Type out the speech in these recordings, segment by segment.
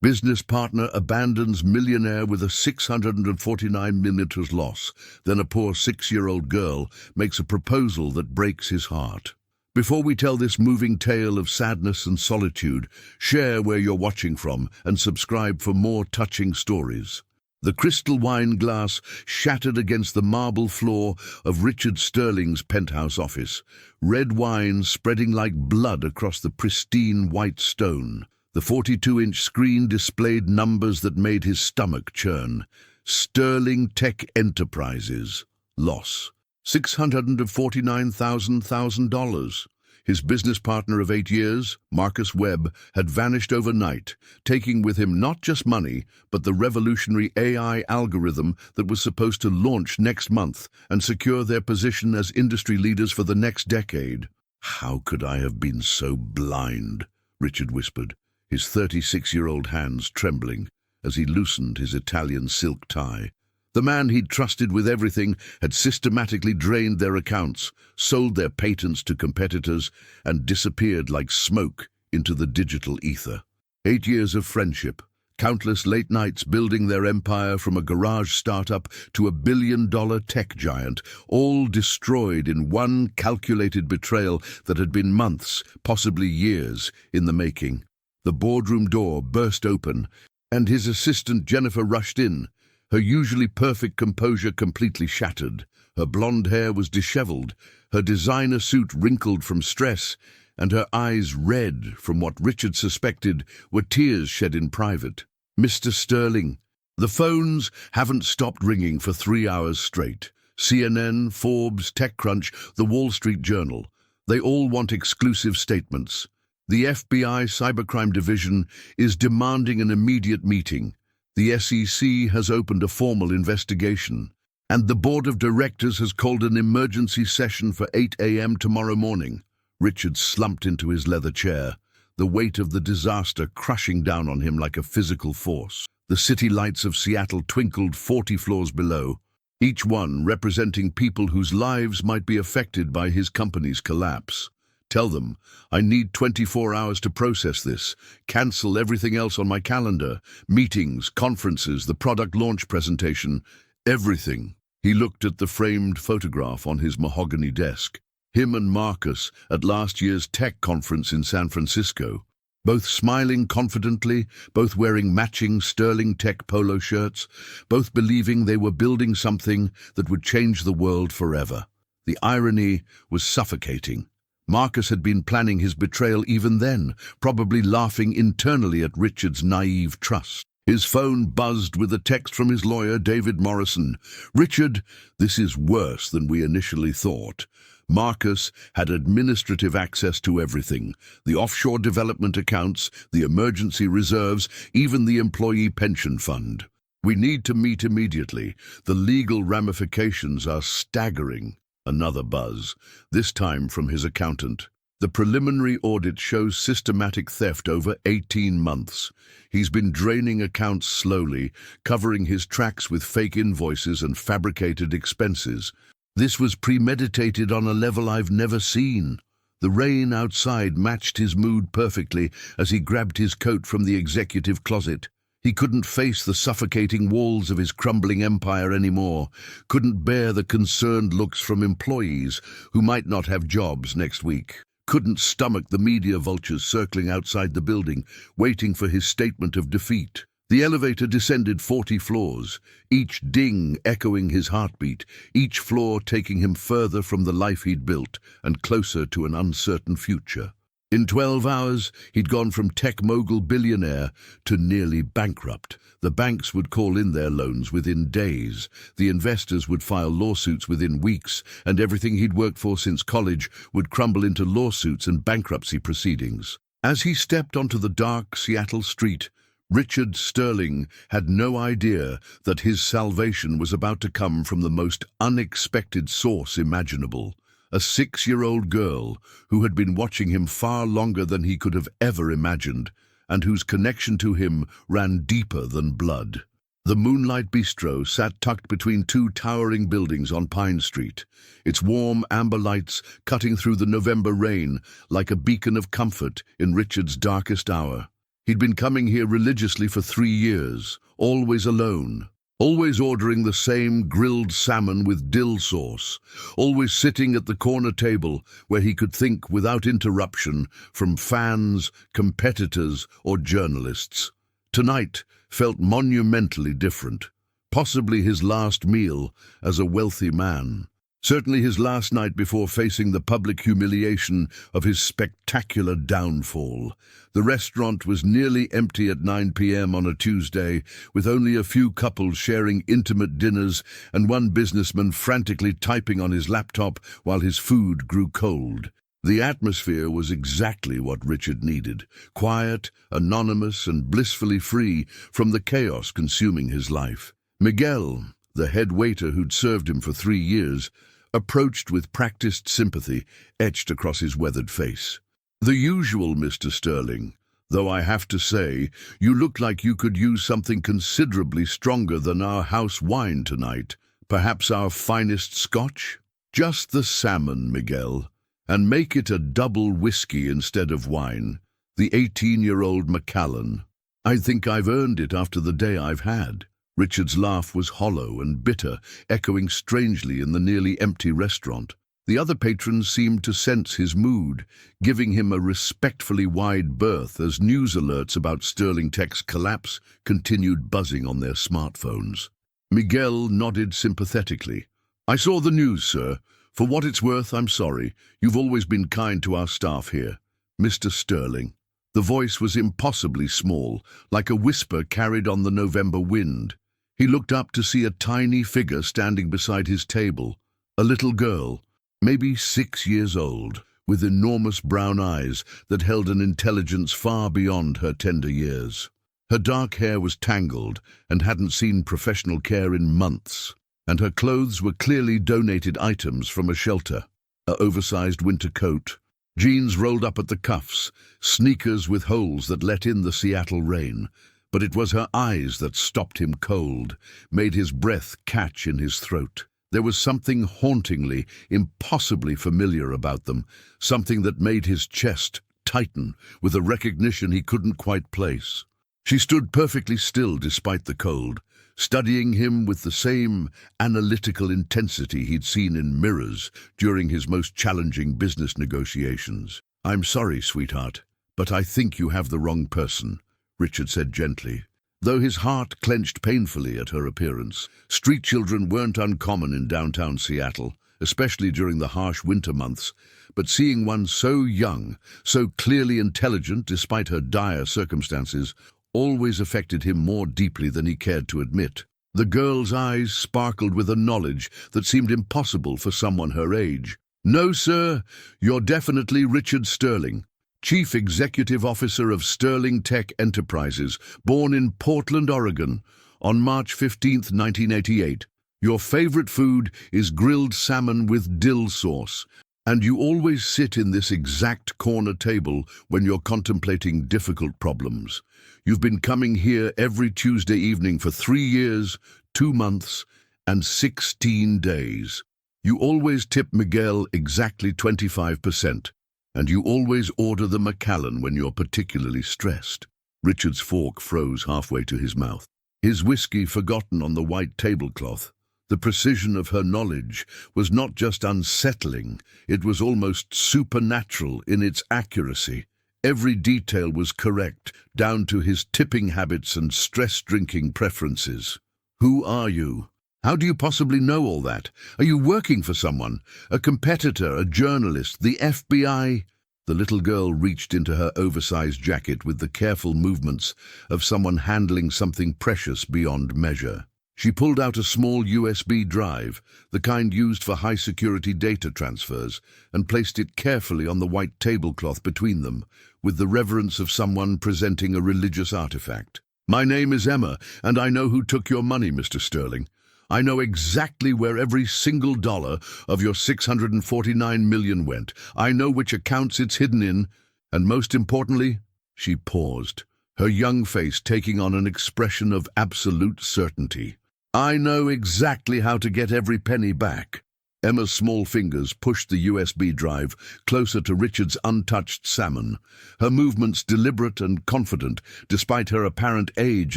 Business partner abandons millionaire with a 649 millimeters loss. Then a poor 6-year-old girl makes a proposal that breaks his heart. Before we tell this moving tale of sadness and solitude, share where you're watching from and subscribe for more touching stories. The crystal wine glass shattered against the marble floor of Richard Sterling's penthouse office. Red wine spreading like blood across the pristine white stone. The 42-inch screen displayed numbers that made his stomach churn. Sterling Tech Enterprises. Loss. $649,000. His business partner of 8 years, Marcus Webb, had vanished overnight, taking with him not just money, but the revolutionary AI algorithm that was supposed to launch next month and secure their position as industry leaders for the next decade. "How could I have been so blind?" Richard whispered, his 36-year-old hands trembling as he loosened his Italian silk tie. The man he'd trusted with everything had systematically drained their accounts, sold their patents to competitors, and disappeared like smoke into the digital ether. 8 years of friendship, countless late nights building their empire from a garage startup to a billion-dollar tech giant, all destroyed in one calculated betrayal that had been months, possibly years, in the making. The boardroom door burst open, and his assistant Jennifer rushed in, her usually perfect composure completely shattered. Her blonde hair was disheveled, her designer suit wrinkled from stress, and her eyes red from what Richard suspected were tears shed in private. "Mr. Sterling." The phones haven't stopped ringing for 3 hours straight. CNN, Forbes, TechCrunch, the Wall Street Journal. They all want exclusive statements. The FBI Cybercrime Division is demanding an immediate meeting. The SEC has opened a formal investigation, and the Board of Directors has called an emergency session for 8 a.m. tomorrow morning. Richard slumped into his leather chair, the weight of the disaster crushing down on him like a physical force. The city lights of Seattle twinkled 40 floors below, each one representing people whose lives might be affected by his company's collapse. "Tell them, I need 24 hours to process this. Cancel everything else on my calendar. Meetings, conferences, the product launch presentation, everything." He looked at the framed photograph on his mahogany desk. Him and Marcus at last year's tech conference in San Francisco. Both smiling confidently, both wearing matching Sterling Tech polo shirts, both believing they were building something that would change the world forever. The irony was suffocating. Marcus had been planning his betrayal even then, probably laughing internally at Richard's naive trust. His phone buzzed with a text from his lawyer, David Morrison. "Richard, this is worse than we initially thought." Marcus had administrative access to everything: the offshore development accounts, the emergency reserves, even the employee pension fund. "We need to meet immediately. The legal ramifications are staggering." Another buzz, this time from his accountant. "The preliminary audit shows systematic theft over 18 months. He's been draining accounts slowly, covering his tracks with fake invoices and fabricated expenses. This was premeditated on a level I've never seen." The rain outside matched his mood perfectly as he grabbed his coat from the executive closet. He couldn't face the suffocating walls of his crumbling empire anymore, couldn't bear the concerned looks from employees who might not have jobs next week, couldn't stomach the media vultures circling outside the building, waiting for his statement of defeat. The elevator descended 40 floors, each ding echoing his heartbeat, each floor taking him further from the life he'd built and closer to an uncertain future. In 12 hours, he'd gone from tech mogul billionaire to nearly bankrupt. The banks would call in their loans within days, the investors would file lawsuits within weeks, and everything he'd worked for since college would crumble into lawsuits and bankruptcy proceedings. As he stepped onto the dark Seattle street, Richard Sterling had no idea that his salvation was about to come from the most unexpected source imaginable. A 6-year-old girl who had been watching him far longer than he could have ever imagined, and whose connection to him ran deeper than blood. The Moonlight Bistro sat tucked between 2 towering buildings on Pine Street, its warm amber lights cutting through the November rain like a beacon of comfort in Richard's darkest hour. He'd been coming here religiously for 3 years, always alone, always ordering the same grilled salmon with dill sauce, always sitting at the corner table where he could think without interruption from fans, competitors, or journalists. Tonight felt monumentally different, possibly his last meal as a wealthy man. Certainly his last night before facing the public humiliation of his spectacular downfall. The restaurant was nearly empty at 9 p.m. on a Tuesday, with only a few couples sharing intimate dinners and one businessman frantically typing on his laptop while his food grew cold. The atmosphere was exactly what Richard needed, quiet, anonymous, and blissfully free from the chaos consuming his life. Miguel, the head waiter who'd served him for 3 years, approached with practiced sympathy etched across his weathered face. "The usual, Mr. Sterling, though I have to say, you look like you could use something considerably stronger than our house wine tonight. Perhaps our finest scotch? Just the salmon, Miguel, and make it a double whiskey instead of wine. The 18-year-old Macallan. I think I've earned it after the day I've had." Richard's laugh was hollow and bitter, echoing strangely in the nearly empty restaurant. The other patrons seemed to sense his mood, giving him a respectfully wide berth as news alerts about Sterling Tech's collapse continued buzzing on their smartphones. Miguel nodded sympathetically. "I saw the news, sir. For what it's worth, I'm sorry. You've always been kind to our staff here. Mr. Sterling." The voice was impossibly small, like a whisper carried on the November wind. He looked up to see a tiny figure standing beside his table, a little girl, maybe 6 years old, with enormous brown eyes that held an intelligence far beyond her tender years. Her dark hair was tangled and hadn't seen professional care in months, and her clothes were clearly donated items from a shelter. An oversized winter coat, jeans rolled up at the cuffs, sneakers with holes that let in the Seattle rain. But it was her eyes that stopped him cold, made his breath catch in his throat. There was something hauntingly, impossibly familiar about them, something that made his chest tighten with a recognition he couldn't quite place. She stood perfectly still despite the cold, studying him with the same analytical intensity he'd seen in mirrors during his most challenging business negotiations. "I'm sorry, sweetheart, but I think you have the wrong person," Richard said gently, though his heart clenched painfully at her appearance. Street children weren't uncommon in downtown Seattle, especially during the harsh winter months, but seeing one so young, so clearly intelligent despite her dire circumstances, always affected him more deeply than he cared to admit. The girl's eyes sparkled with a knowledge that seemed impossible for someone her age. "No, sir, you're definitely Richard Sterling, Chief Executive Officer of Sterling Tech Enterprises, born in Portland, Oregon, on March 15, 1988. Your favorite food is grilled salmon with dill sauce, and you always sit in this exact corner table when you're contemplating difficult problems. You've been coming here every Tuesday evening for 3 years, 2 months, and 16 days. You always tip Miguel exactly 25%. And you always order the Macallan when you're particularly stressed." Richard's fork froze halfway to his mouth. His whiskey forgotten on the white tablecloth. The precision of her knowledge was not just unsettling, it was almost supernatural in its accuracy. Every detail was correct, down to his tipping habits and stress-drinking preferences. "Who are you? How do you possibly know all that? Are you working for someone? A competitor, a journalist, the FBI?" The little girl reached into her oversized jacket with the careful movements of someone handling something precious beyond measure. She pulled out a small USB drive, the kind used for high-security data transfers, and placed it carefully on the white tablecloth between them, with the reverence of someone presenting a religious artifact. "My name is Emma, and I know who took your money, Mr. Sterling. I know exactly where every single dollar of your $649 million went. I know which accounts it's hidden in, and most importantly," she paused, her young face taking on an expression of absolute certainty, "I know exactly how to get every penny back." Emma's small fingers pushed the USB drive closer to Richard's untouched salmon, her movements deliberate and confident despite her apparent age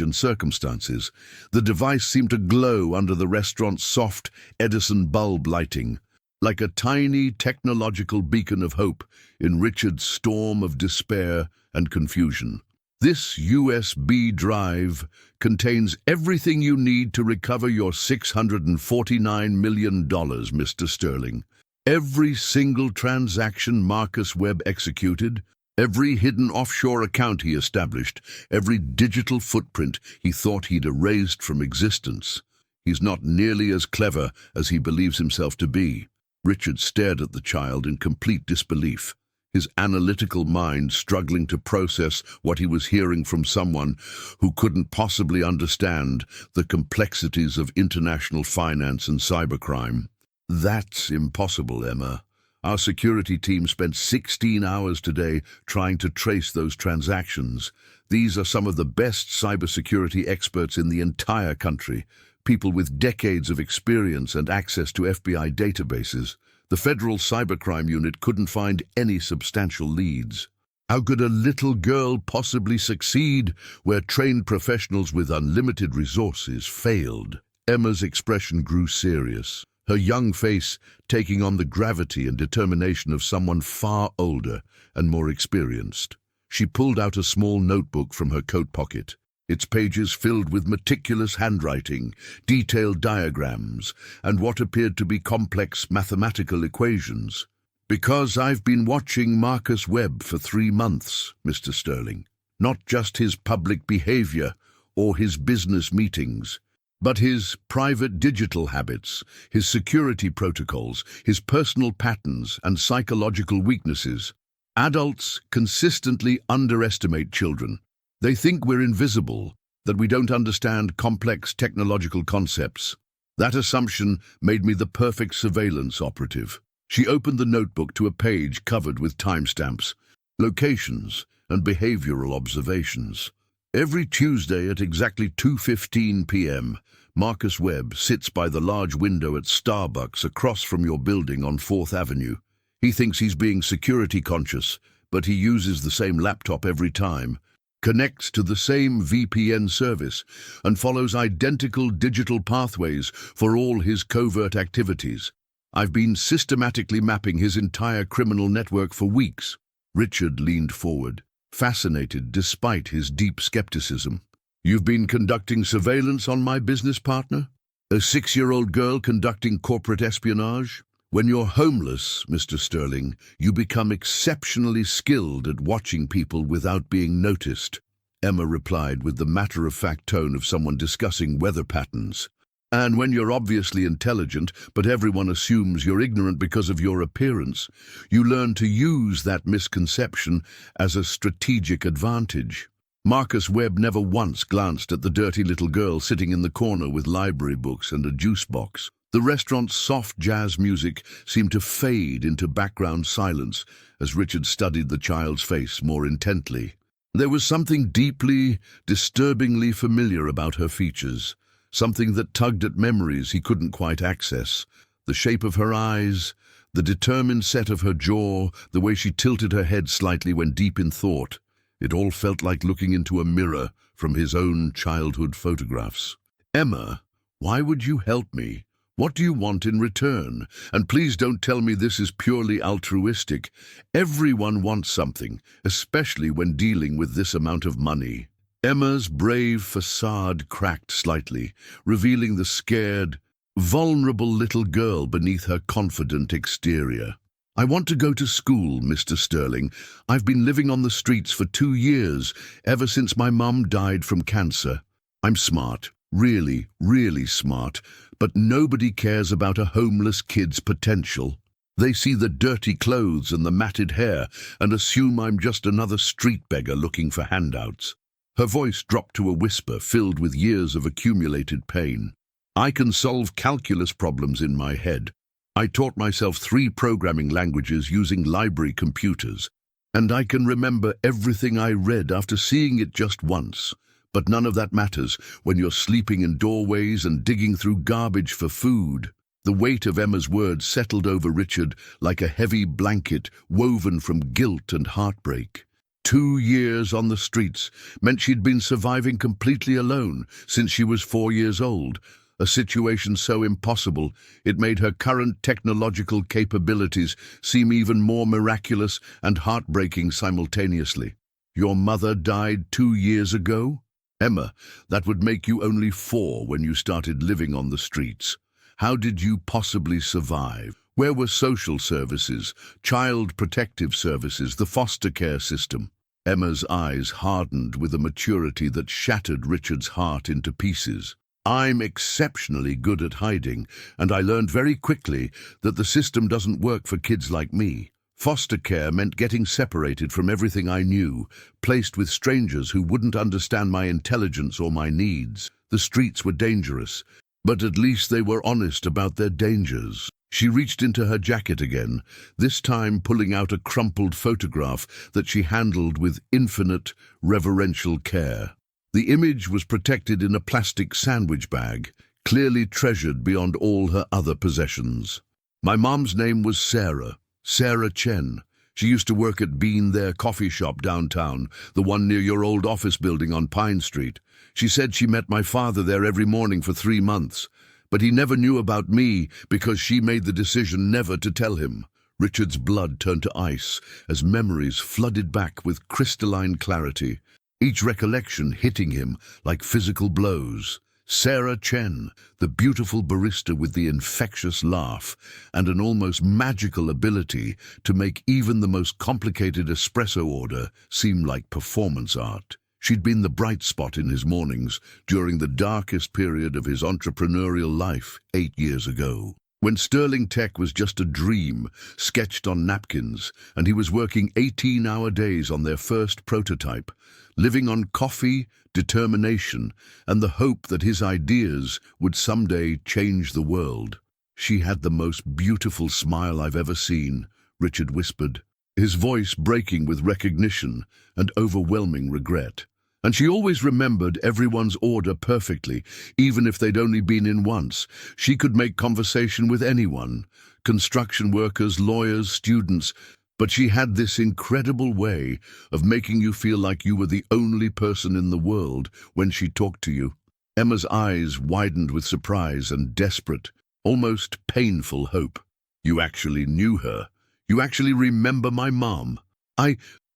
and circumstances. The device seemed to glow under the restaurant's soft Edison bulb lighting, like a tiny technological beacon of hope in Richard's storm of despair and confusion. This USB drive contains everything you need to recover your $649 million, Mr. Sterling. Every single transaction Marcus Webb executed, every hidden offshore account he established, every digital footprint he thought he'd erased from existence. He's not nearly as clever as he believes himself to be. Richard stared at the child in complete disbelief, his analytical mind struggling to process what he was hearing from someone who couldn't possibly understand the complexities of international finance and cybercrime. That's impossible, Emma. Our security team spent 16 hours today trying to trace those transactions. These are some of the best cybersecurity experts in the entire country, people with decades of experience and access to FBI databases. The Federal Cybercrime Unit couldn't find any substantial leads. How could a little girl possibly succeed where trained professionals with unlimited resources failed? Emma's expression grew serious, her young face taking on the gravity and determination of someone far older and more experienced. She pulled out a small notebook from her coat pocket, its pages filled with meticulous handwriting, detailed diagrams, and what appeared to be complex mathematical equations. Because I've been watching Marcus Webb for 3 months, Mr. Sterling. Not just his public behavior or his business meetings, but his private digital habits, his security protocols, his personal patterns and psychological weaknesses. Adults consistently underestimate children. They think we're invisible, that we don't understand complex technological concepts. That assumption made me the perfect surveillance operative. She opened the notebook to a page covered with timestamps, locations, and behavioral observations. Every Tuesday at exactly 2:15 p.m., Marcus Webb sits by the large window at Starbucks across from your building on 4th Avenue. He thinks he's being security conscious, but he uses the same laptop every time, connects to the same VPN service, and follows identical digital pathways for all his covert activities. I've been systematically mapping his entire criminal network for weeks. Richard leaned forward, fascinated despite his deep skepticism. You've been conducting surveillance on my business partner? A 6-year-old girl conducting corporate espionage? When you're homeless, Mr. Sterling, you become exceptionally skilled at watching people without being noticed, Emma replied with the matter-of-fact tone of someone discussing weather patterns. And when you're obviously intelligent, but everyone assumes you're ignorant because of your appearance, you learn to use that misconception as a strategic advantage. Marcus Webb never once glanced at the dirty little girl sitting in the corner with library books and a juice box. The restaurant's soft jazz music seemed to fade into background silence as Richard studied the child's face more intently. There was something deeply, disturbingly familiar about her features, something that tugged at memories he couldn't quite access. The shape of her eyes, the determined set of her jaw, the way she tilted her head slightly when deep in thought. It all felt like looking into a mirror from his own childhood photographs. Emma, why would you help me? What do you want in return? And please don't tell me this is purely altruistic. Everyone wants something, especially when dealing with this amount of money. Emma's brave facade cracked slightly, revealing the scared, vulnerable little girl beneath her confident exterior. I want to go to school, Mr. Sterling. I've been living on the streets for 2 years, ever since my mum died from cancer. I'm smart, really, really smart, but nobody cares about a homeless kid's potential. They see the dirty clothes and the matted hair and assume I'm just another street beggar looking for handouts. Her voice dropped to a whisper filled with years of accumulated pain. I can solve calculus problems in my head. I taught myself 3 programming languages using library computers, and I can remember everything I read after seeing it just once. But none of that matters when you're sleeping in doorways and digging through garbage for food. The weight of Emma's words settled over Richard like a heavy blanket woven from guilt and heartbreak. 2 years on the streets meant she'd been surviving completely alone since she was 4 years old, a situation so impossible it made her current technological capabilities seem even more miraculous and heartbreaking simultaneously. Your mother died 2 years ago? Emma, that would make you only 4 when you started living on the streets. How did you possibly survive? Where were social services, child protective services, the foster care system? Emma's eyes hardened with a maturity that shattered Richard's heart into pieces. I'm exceptionally good at hiding, and I learned very quickly that the system doesn't work for kids like me. Foster care meant getting separated from everything I knew, placed with strangers who wouldn't understand my intelligence or my needs. The streets were dangerous, but at least they were honest about their dangers. She reached into her jacket again, this time pulling out a crumpled photograph that she handled with infinite, reverential care. The image was protected in a plastic sandwich bag, clearly treasured beyond all her other possessions. My mom's name was Sarah Chen. She used to work at Bean There coffee shop downtown, the one near your old office building on Pine Street. She said she met my father there every morning for 3 months, but he never knew about me because she made the decision never to tell him. Richard's blood turned to ice as memories flooded back with crystalline clarity, each recollection hitting him like physical blows. Sarah Chen, the beautiful barista with the infectious laugh and an almost magical ability to make even the most complicated espresso order seem like performance art. She'd been the bright spot in his mornings during the darkest period of his entrepreneurial life 8 years ago, when Sterling Tech was just a dream sketched on napkins, and he was working 18-hour days on their first prototype, living on coffee, determination, and the hope that his ideas would someday change the world. She had the most beautiful smile I've ever seen, Richard whispered, his voice breaking with recognition and overwhelming regret. And she always remembered everyone's order perfectly, even if they'd only been in once. She could make conversation with anyone, construction workers, lawyers, students, but she had this incredible way of making you feel like you were the only person in the world when she talked to you. Emma's eyes widened with surprise and desperate, almost painful hope. You actually knew her. You actually remember my mom.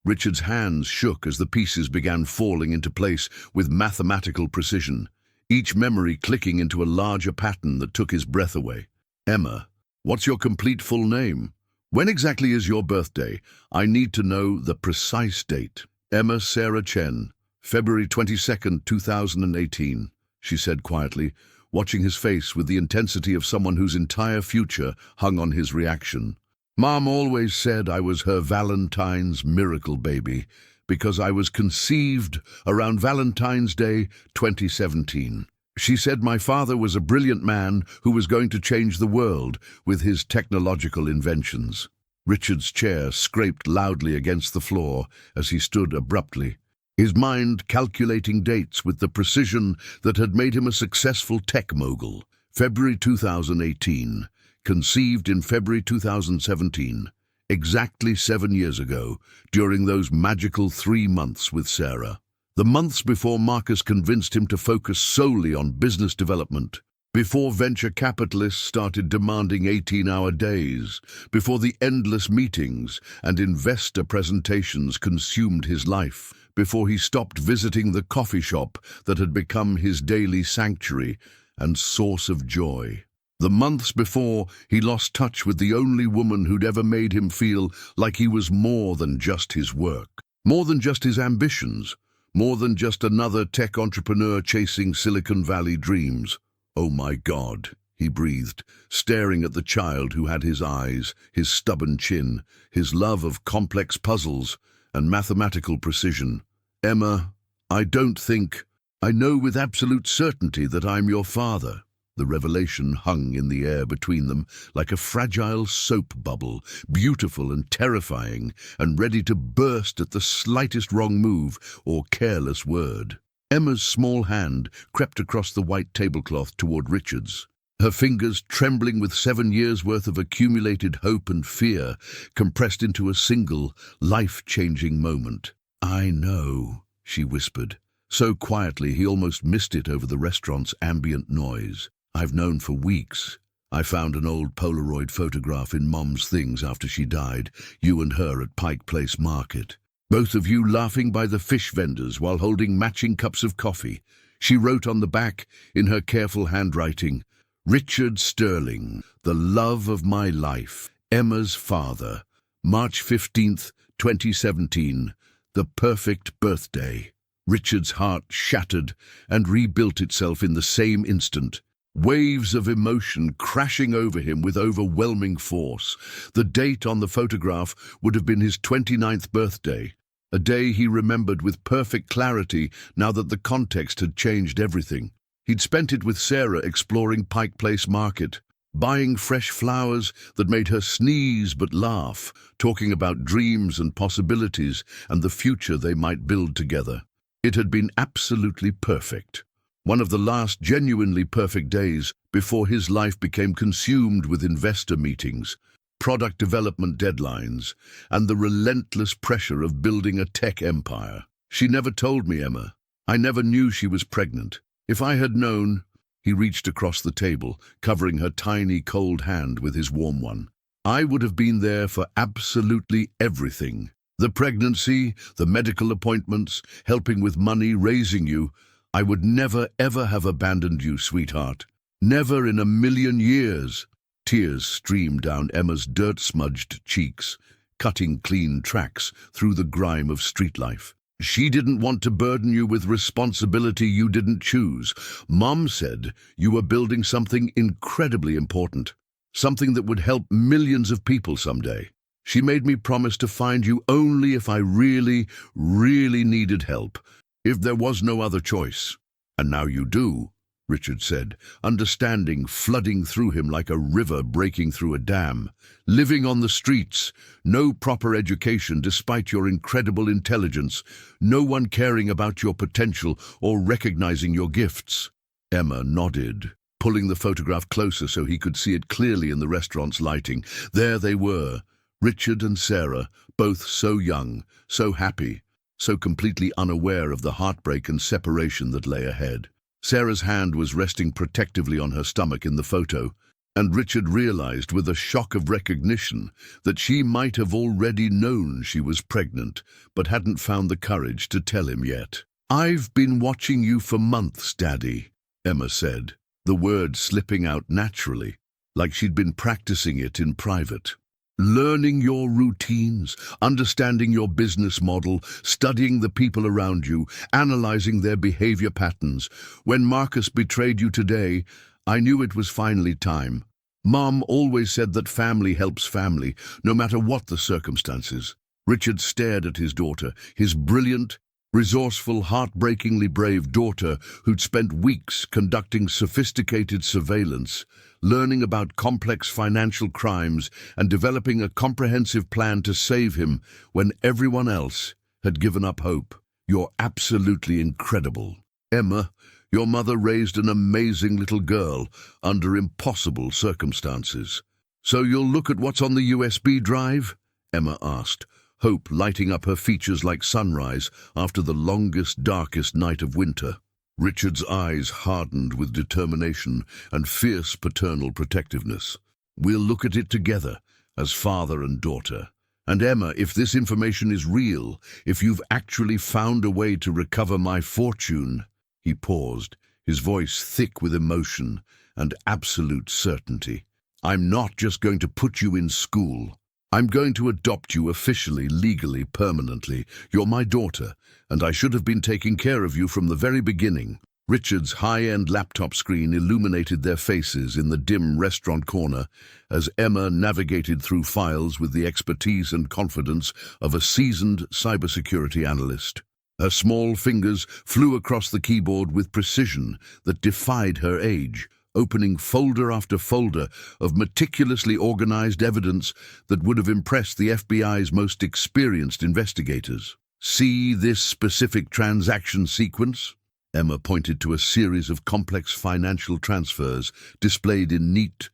Richard's hands shook as the pieces began falling into place with mathematical precision, each memory clicking into a larger pattern that took his breath away. Emma, what's your complete full name? When exactly is your birthday? I need to know the precise date. Emma Sarah Chen, February 22nd, 2018, she said quietly, watching his face with the intensity of someone whose entire future hung on his reaction. Mom always said I was her Valentine's miracle baby because I was conceived around Valentine's Day 2017. She said my father was a brilliant man who was going to change the world with his technological inventions. Richard's chair scraped loudly against the floor as he stood abruptly, his mind calculating dates with the precision that had made him a successful tech mogul. February 2018. Conceived in February 2017, exactly 7 years ago, during those magical 3 months with Sarah. The months before Marcus convinced him to focus solely on business development, before venture capitalists started demanding 18-hour days, before the endless meetings and investor presentations consumed his life, before he stopped visiting the coffee shop that had become his daily sanctuary and source of joy. The months before, he lost touch with the only woman who'd ever made him feel like he was more than just his work, more than just his ambitions, more than just another tech entrepreneur chasing Silicon Valley dreams. Oh my God, he breathed, staring at the child who had his eyes, his stubborn chin, his love of complex puzzles and mathematical precision. Emma, I know with absolute certainty that I'm your father. The revelation hung in the air between them like a fragile soap bubble, beautiful and terrifying, and ready to burst at the slightest wrong move or careless word. Emma's small hand crept across the white tablecloth toward Richard's, her fingers trembling with 7 years' worth of accumulated hope and fear, compressed into a single, life-changing moment. "I know," she whispered, so quietly he almost missed it over the restaurant's ambient noise. "I've known for weeks. I found an old Polaroid photograph in Mom's things after she died, you and her at Pike Place Market. Both of you laughing by the fish vendors while holding matching cups of coffee." She wrote on the back, in her careful handwriting, "Richard Sterling, the love of my life, Emma's father, March 15th, 2017, the perfect birthday." Richard's heart shattered and rebuilt itself in the same instant. Waves of emotion crashing over him with overwhelming force. The date on the photograph would have been his 29th birthday, a day he remembered with perfect clarity now that the context had changed everything. He'd spent it with Sarah exploring Pike Place Market, buying fresh flowers that made her sneeze but laugh, talking about dreams and possibilities and the future they might build together. It had been absolutely perfect. One of the last genuinely perfect days before his life became consumed with investor meetings, product development deadlines, and the relentless pressure of building a tech empire. "She never told me, Emma. I never knew she was pregnant. If I had known..." He reached across the table, covering her tiny, cold hand with his warm one. "I would have been there for absolutely everything. The pregnancy, the medical appointments, helping with money, raising you. I would never, ever have abandoned you, sweetheart. Never in a million years." Tears streamed down Emma's dirt-smudged cheeks, cutting clean tracks through the grime of street life. "She didn't want to burden you with responsibility you didn't choose. Mom said you were building something incredibly important, something that would help millions of people someday. She made me promise to find you only if I really, really needed help, if there was no other choice. And now you do," Richard said, understanding flooding through him like a river breaking through a dam. "Living on the streets, no proper education despite your incredible intelligence, no one caring about your potential or recognizing your gifts." Emma nodded, pulling the photograph closer so he could see it clearly in the restaurant's lighting. There they were, Richard and Sarah, both so young, so happy, so completely unaware of the heartbreak and separation that lay ahead. Sarah's hand was resting protectively on her stomach in the photo, and Richard realized with a shock of recognition that she might have already known she was pregnant, but hadn't found the courage to tell him yet. "I've been watching you for months, Daddy," Emma said, the word slipping out naturally, like she'd been practicing it in private. "Learning your routines, understanding your business model, studying the people around you, analyzing their behavior patterns. When Marcus betrayed you today, I knew it was finally time. Mom always said that family helps family, no matter what the circumstances." Richard stared at his daughter, his brilliant, resourceful, heartbreakingly brave daughter who'd spent weeks conducting sophisticated surveillance, learning about complex financial crimes and developing a comprehensive plan to save him when everyone else had given up hope. "You're absolutely incredible. Emma, your mother raised an amazing little girl under impossible circumstances." "So you'll look at what's on the USB drive?" Emma asked, hope lighting up her features like sunrise after the longest, darkest night of winter. Richard's eyes hardened with determination and fierce paternal protectiveness. "We'll look at it together, as father and daughter. And Emma, if this information is real, if you've actually found a way to recover my fortune..." He paused, his voice thick with emotion and absolute certainty. "I'm not just going to put you in school. I'm going to adopt you officially, legally, permanently. You're my daughter, and I should have been taking care of you from the very beginning." Richard's high-end laptop screen illuminated their faces in the dim restaurant corner as Emma navigated through files with the expertise and confidence of a seasoned cybersecurity analyst. Her small fingers flew across the keyboard with precision that defied her age, opening folder after folder of meticulously organized evidence that would have impressed the FBI's most experienced investigators. "See this specific transaction sequence?" Emma pointed to a series of complex financial transfers displayed in neat,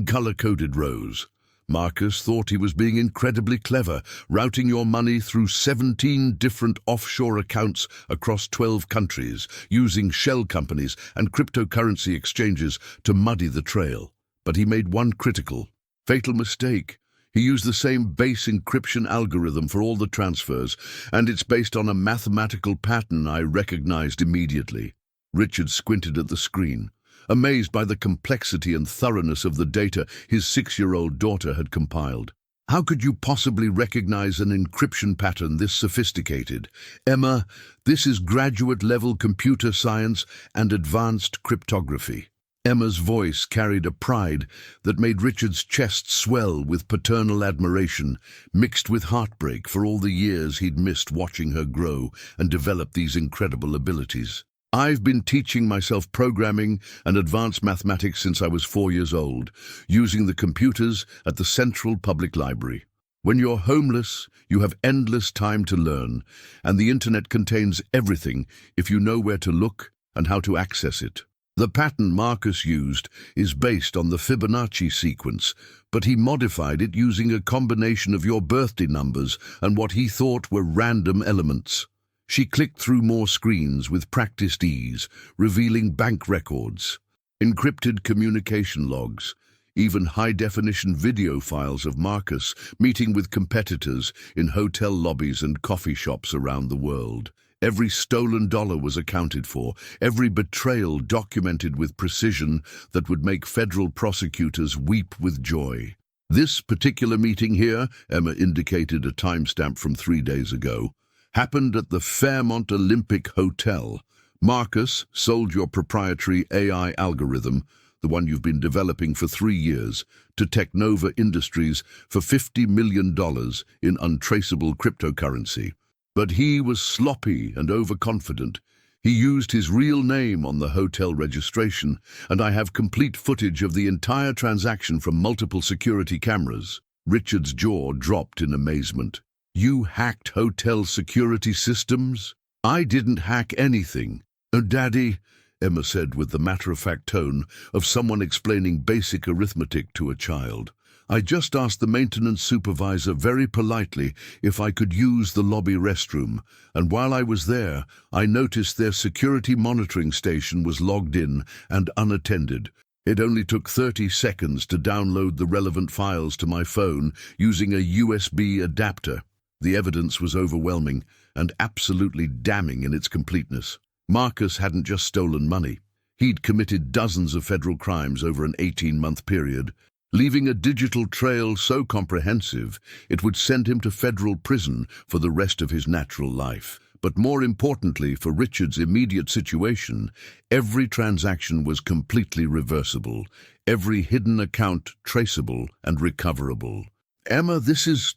color-coded rows. Marcus thought he was being incredibly clever, routing your money through 17 different offshore accounts across 12 countries, using shell companies and cryptocurrency exchanges to muddy the trail. But he made one critical, fatal mistake. He used the same base encryption algorithm for all the transfers, and it's based on a mathematical pattern I recognized immediately. Richard squinted at the screen, amazed by the complexity and thoroughness of the data his 6-year-old daughter had compiled. How could you possibly recognize an encryption pattern this sophisticated? Emma, this is graduate-level computer science and advanced cryptography. Emma's voice carried a pride that made Richard's chest swell with paternal admiration, mixed with heartbreak for all the years he'd missed watching her grow and develop these incredible abilities. I've been teaching myself programming and advanced mathematics since I was 4 years old, using the computers at the Central Public Library. When you're homeless, you have endless time to learn, and the internet contains everything if you know where to look and how to access it. The pattern Marcus used is based on the Fibonacci sequence, but he modified it using a combination of your birthday numbers and what he thought were random elements. She clicked through more screens with practiced ease, revealing bank records, encrypted communication logs, even high-definition video files of Marcus meeting with competitors in hotel lobbies and coffee shops around the world. Every stolen dollar was accounted for, every betrayal documented with precision that would make federal prosecutors weep with joy. This particular meeting here, Emma indicated a timestamp from 3 days ago, happened at the Fairmont Olympic Hotel. Marcus sold your proprietary AI algorithm, the one you've been developing for 3 years, to Technova Industries for $50 million in untraceable cryptocurrency. But he was sloppy and overconfident. He used his real name on the hotel registration, and I have complete footage of the entire transaction from multiple security cameras. Richard's jaw dropped in amazement. You hacked hotel security systems? I didn't hack anything. Oh, Daddy, Emma said with the matter-of-fact tone of someone explaining basic arithmetic to a child. I just asked the maintenance supervisor very politely if I could use the lobby restroom, and while I was there, I noticed their security monitoring station was logged in and unattended. It only took 30 seconds to download the relevant files to my phone using a USB adapter. The evidence was overwhelming and absolutely damning in its completeness. Marcus hadn't just stolen money. He'd committed dozens of federal crimes over an 18-month period, leaving a digital trail so comprehensive it would send him to federal prison for the rest of his natural life. But more importantly for Richard's immediate situation, every transaction was completely reversible, every hidden account traceable and recoverable. Emma, this is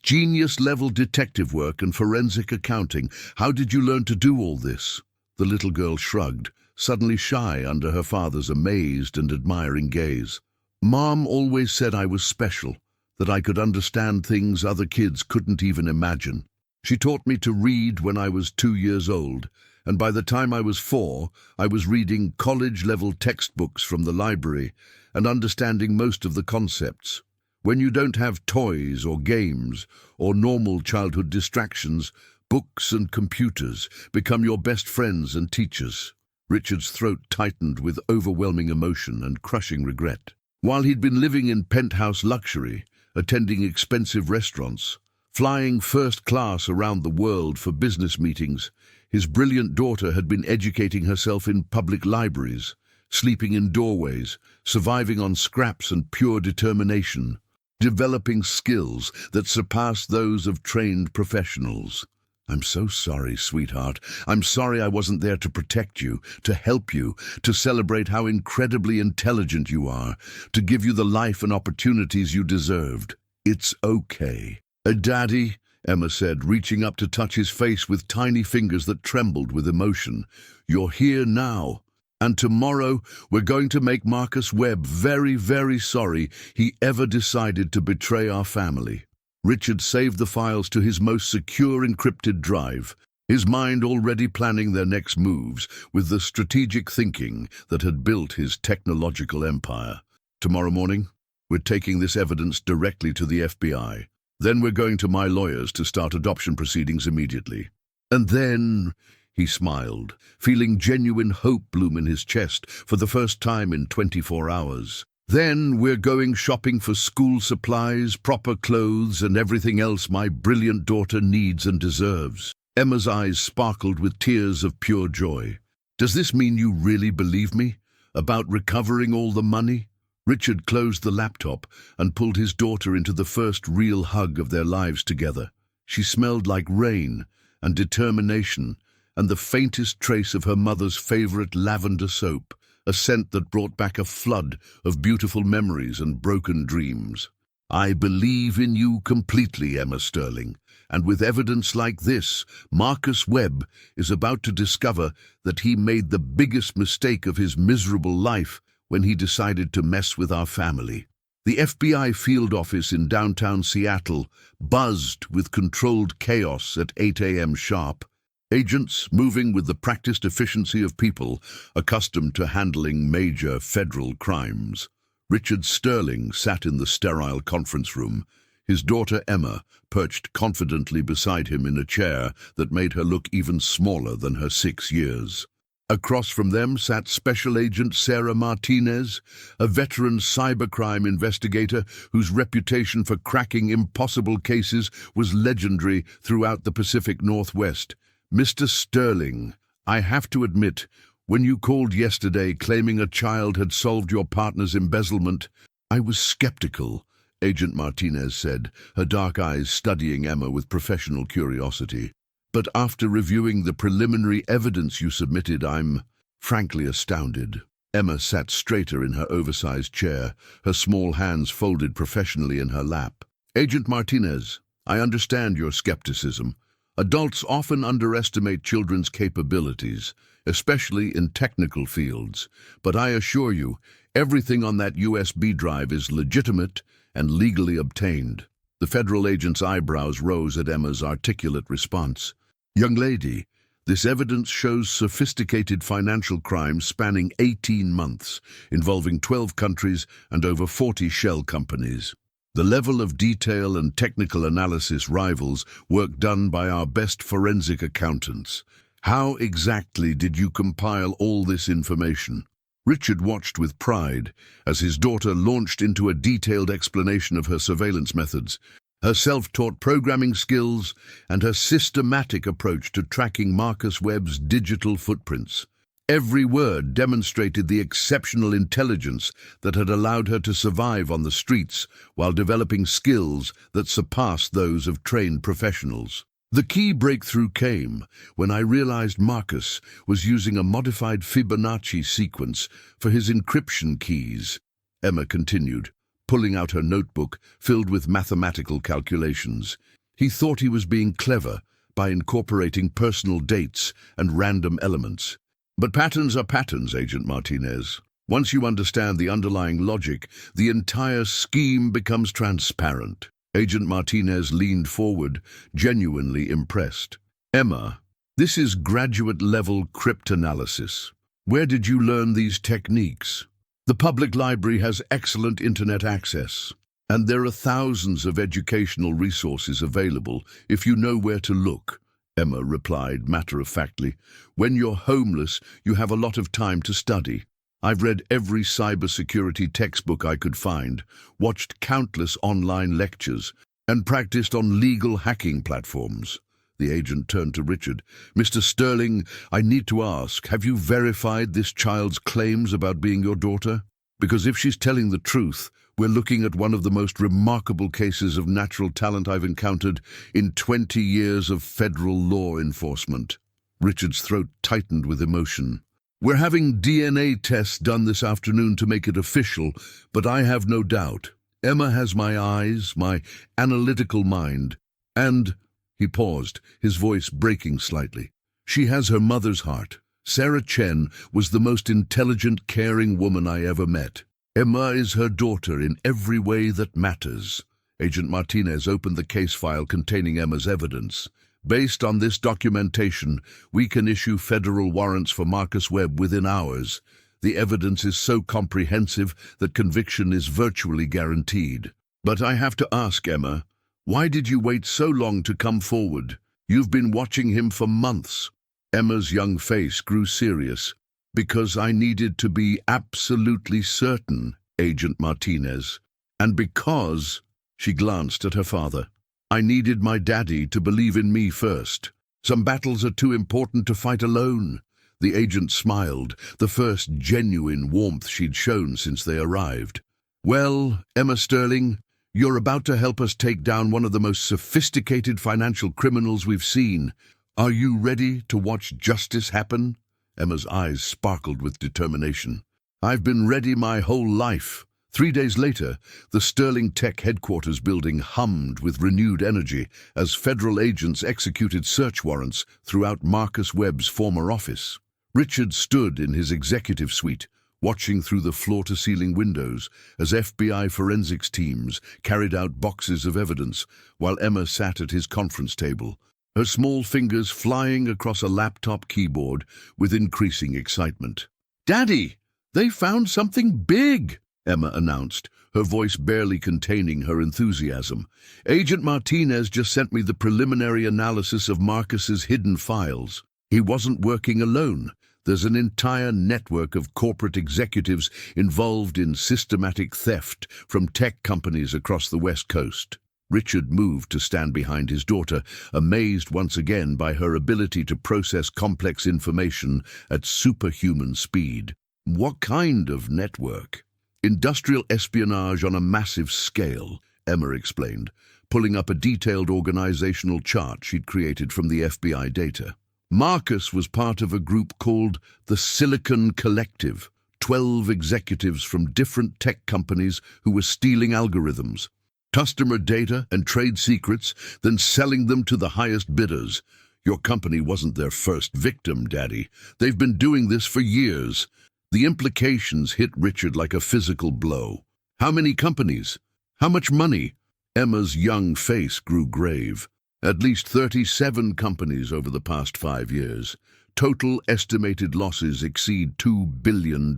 genius-level detective work and forensic accounting. How did you learn to do all this? The little girl shrugged, suddenly shy under her father's amazed and admiring gaze. Mom always said I was special, that I could understand things other kids couldn't even imagine. She taught me to read when I was 2 years old, and by the time I was 4, I was reading college-level textbooks from the library and understanding most of the concepts. When you don't have toys or games or normal childhood distractions, books and computers become your best friends and teachers. Richard's throat tightened with overwhelming emotion and crushing regret. While he'd been living in penthouse luxury, attending expensive restaurants, flying first class around the world for business meetings, his brilliant daughter had been educating herself in public libraries, sleeping in doorways, surviving on scraps and pure determination, developing skills that surpassed those of trained professionals. I'm so sorry, sweetheart. I'm sorry I wasn't there to protect you, to help you, to celebrate how incredibly intelligent you are, to give you the life and opportunities you deserved. It's okay. Daddy, Emma said, reaching up to touch his face with tiny fingers that trembled with emotion. You're here now. And tomorrow we're going to make Marcus Webb very, very sorry he ever decided to betray our family. Richard saved the files to his most secure encrypted drive. his mind already planning their next moves with the strategic thinking that had built his technological empire. Tomorrow morning, we're taking this evidence directly to the FBI. Then we're going to my lawyers to start adoption proceedings immediately. And then, he smiled, feeling genuine hope bloom in his chest for the first time in 24 hours. Then we're going shopping for school supplies, proper clothes, and everything else my brilliant daughter needs and deserves. Emma's eyes sparkled with tears of pure joy. Does this mean you really believe me? About recovering all the money? Richard closed the laptop and pulled his daughter into the first real hug of their lives together. She smelled like rain and determination and the faintest trace of her mother's favorite lavender soap, a scent that brought back a flood of beautiful memories and broken dreams. I believe in you completely, Emma Sterling, and with evidence like this, Marcus Webb is about to discover that he made the biggest mistake of his miserable life when he decided to mess with our family. The FBI field office in downtown Seattle buzzed with controlled chaos at 8 a.m. sharp. Agents moving with the practiced efficiency of people accustomed to handling major federal crimes. Richard Sterling sat in the sterile conference room, his daughter Emma perched confidently beside him in a chair that made her look even smaller than her 6 years. Across from them sat Special Agent Sarah Martinez, a veteran cybercrime investigator whose reputation for cracking impossible cases was legendary throughout the Pacific Northwest. Mr. Sterling, I have to admit, when you called yesterday claiming a child had solved your partner's embezzlement, I was skeptical, Agent Martinez said, her dark eyes studying Emma with professional curiosity. But after reviewing the preliminary evidence you submitted, I'm frankly astounded. Emma sat straighter in her oversized chair, her small hands folded professionally in her lap. Agent Martinez, I understand your skepticism. Adults often underestimate children's capabilities, especially in technical fields. But I assure you, everything on that USB drive is legitimate and legally obtained. The federal agent's eyebrows rose at Emma's articulate response. Young lady, this evidence shows sophisticated financial crimes spanning 18 months, involving 12 countries and over 40 shell companies. The level of detail and technical analysis rivals work done by our best forensic accountants. How exactly did you compile all this information? Richard watched with pride as his daughter launched into a detailed explanation of her surveillance methods, her self-taught programming skills, and her systematic approach to tracking Marcus Webb's digital footprints. Every word demonstrated the exceptional intelligence that had allowed her to survive on the streets while developing skills that surpassed those of trained professionals. The key breakthrough came when I realized Marcus was using a modified Fibonacci sequence for his encryption keys, Emma continued, pulling out her notebook filled with mathematical calculations. He thought he was being clever by incorporating personal dates and random elements. But patterns are patterns, Agent Martinez. Once you understand the underlying logic, the entire scheme becomes transparent. Agent Martinez leaned forward, genuinely impressed. Emma, this is graduate-level cryptanalysis. Where did you learn these techniques? The public library has excellent internet access, and there are thousands of educational resources available if you know where to look, Emma replied matter-of-factly. When you're homeless, you have a lot of time to study. I've read every cybersecurity textbook I could find, watched countless online lectures, and practiced on legal hacking platforms. The agent turned to Richard. Mr. Sterling, I need to ask, have you verified this child's claims about being your daughter? Because if she's telling the truth, we're looking at one of the most remarkable cases of natural talent I've encountered in 20 years of federal law enforcement. Richard's throat tightened with emotion. We're having DNA tests done this afternoon to make it official, but I have no doubt. Emma has my eyes, my analytical mind, and, he paused, his voice breaking slightly, she has her mother's heart. Sarah Chen was the most intelligent, caring woman I ever met. Emma is her daughter in every way that matters. Agent Martinez opened the case file containing Emma's evidence. Based on this documentation, we can issue federal warrants for Marcus Webb within hours. The evidence is so comprehensive that conviction is virtually guaranteed. But I have to ask, Emma, why did you wait so long to come forward? You've been watching him for months. Emma's young face grew serious. Because I needed to be absolutely certain, Agent Martinez. And because, she glanced at her father, I needed my daddy to believe in me first. Some battles are too important to fight alone. The agent smiled, the first genuine warmth she'd shown since they arrived. Well, Emma Sterling, you're about to help us take down one of the most sophisticated financial criminals we've seen. Are you ready to watch justice happen? Emma's eyes sparkled with determination. I've been ready my whole life. 3 days later, the Sterling Tech headquarters building hummed with renewed energy as federal agents executed search warrants throughout Marcus Webb's former office. Richard stood in his executive suite, watching through the floor-to-ceiling windows as FBI forensics teams carried out boxes of evidence, while Emma sat at his conference table, her small fingers flying across a laptop keyboard with increasing excitement. "Daddy, they found something big!" Emma announced, her voice barely containing her enthusiasm. "Agent Martinez just sent me the preliminary analysis of Marcus's hidden files. He wasn't working alone. There's an entire network of corporate executives involved in systematic theft from tech companies across the West Coast." Richard moved to stand behind his daughter, amazed once again by her ability to process complex information at superhuman speed. "What kind of network?" "Industrial espionage on a massive scale," Emma explained, pulling up a detailed organizational chart she'd created from the FBI data. Marcus was part of a group called the Silicon Collective, 12 executives from different tech companies who were stealing algorithms, customer data and trade secrets, then selling them to the highest bidders. Your company wasn't their first victim, Daddy. They've been doing this for years. The implications hit Richard like a physical blow. How many companies? How much money? Emma's young face grew grave. At least 37 companies over the past 5 years. Total estimated losses exceed $2 billion.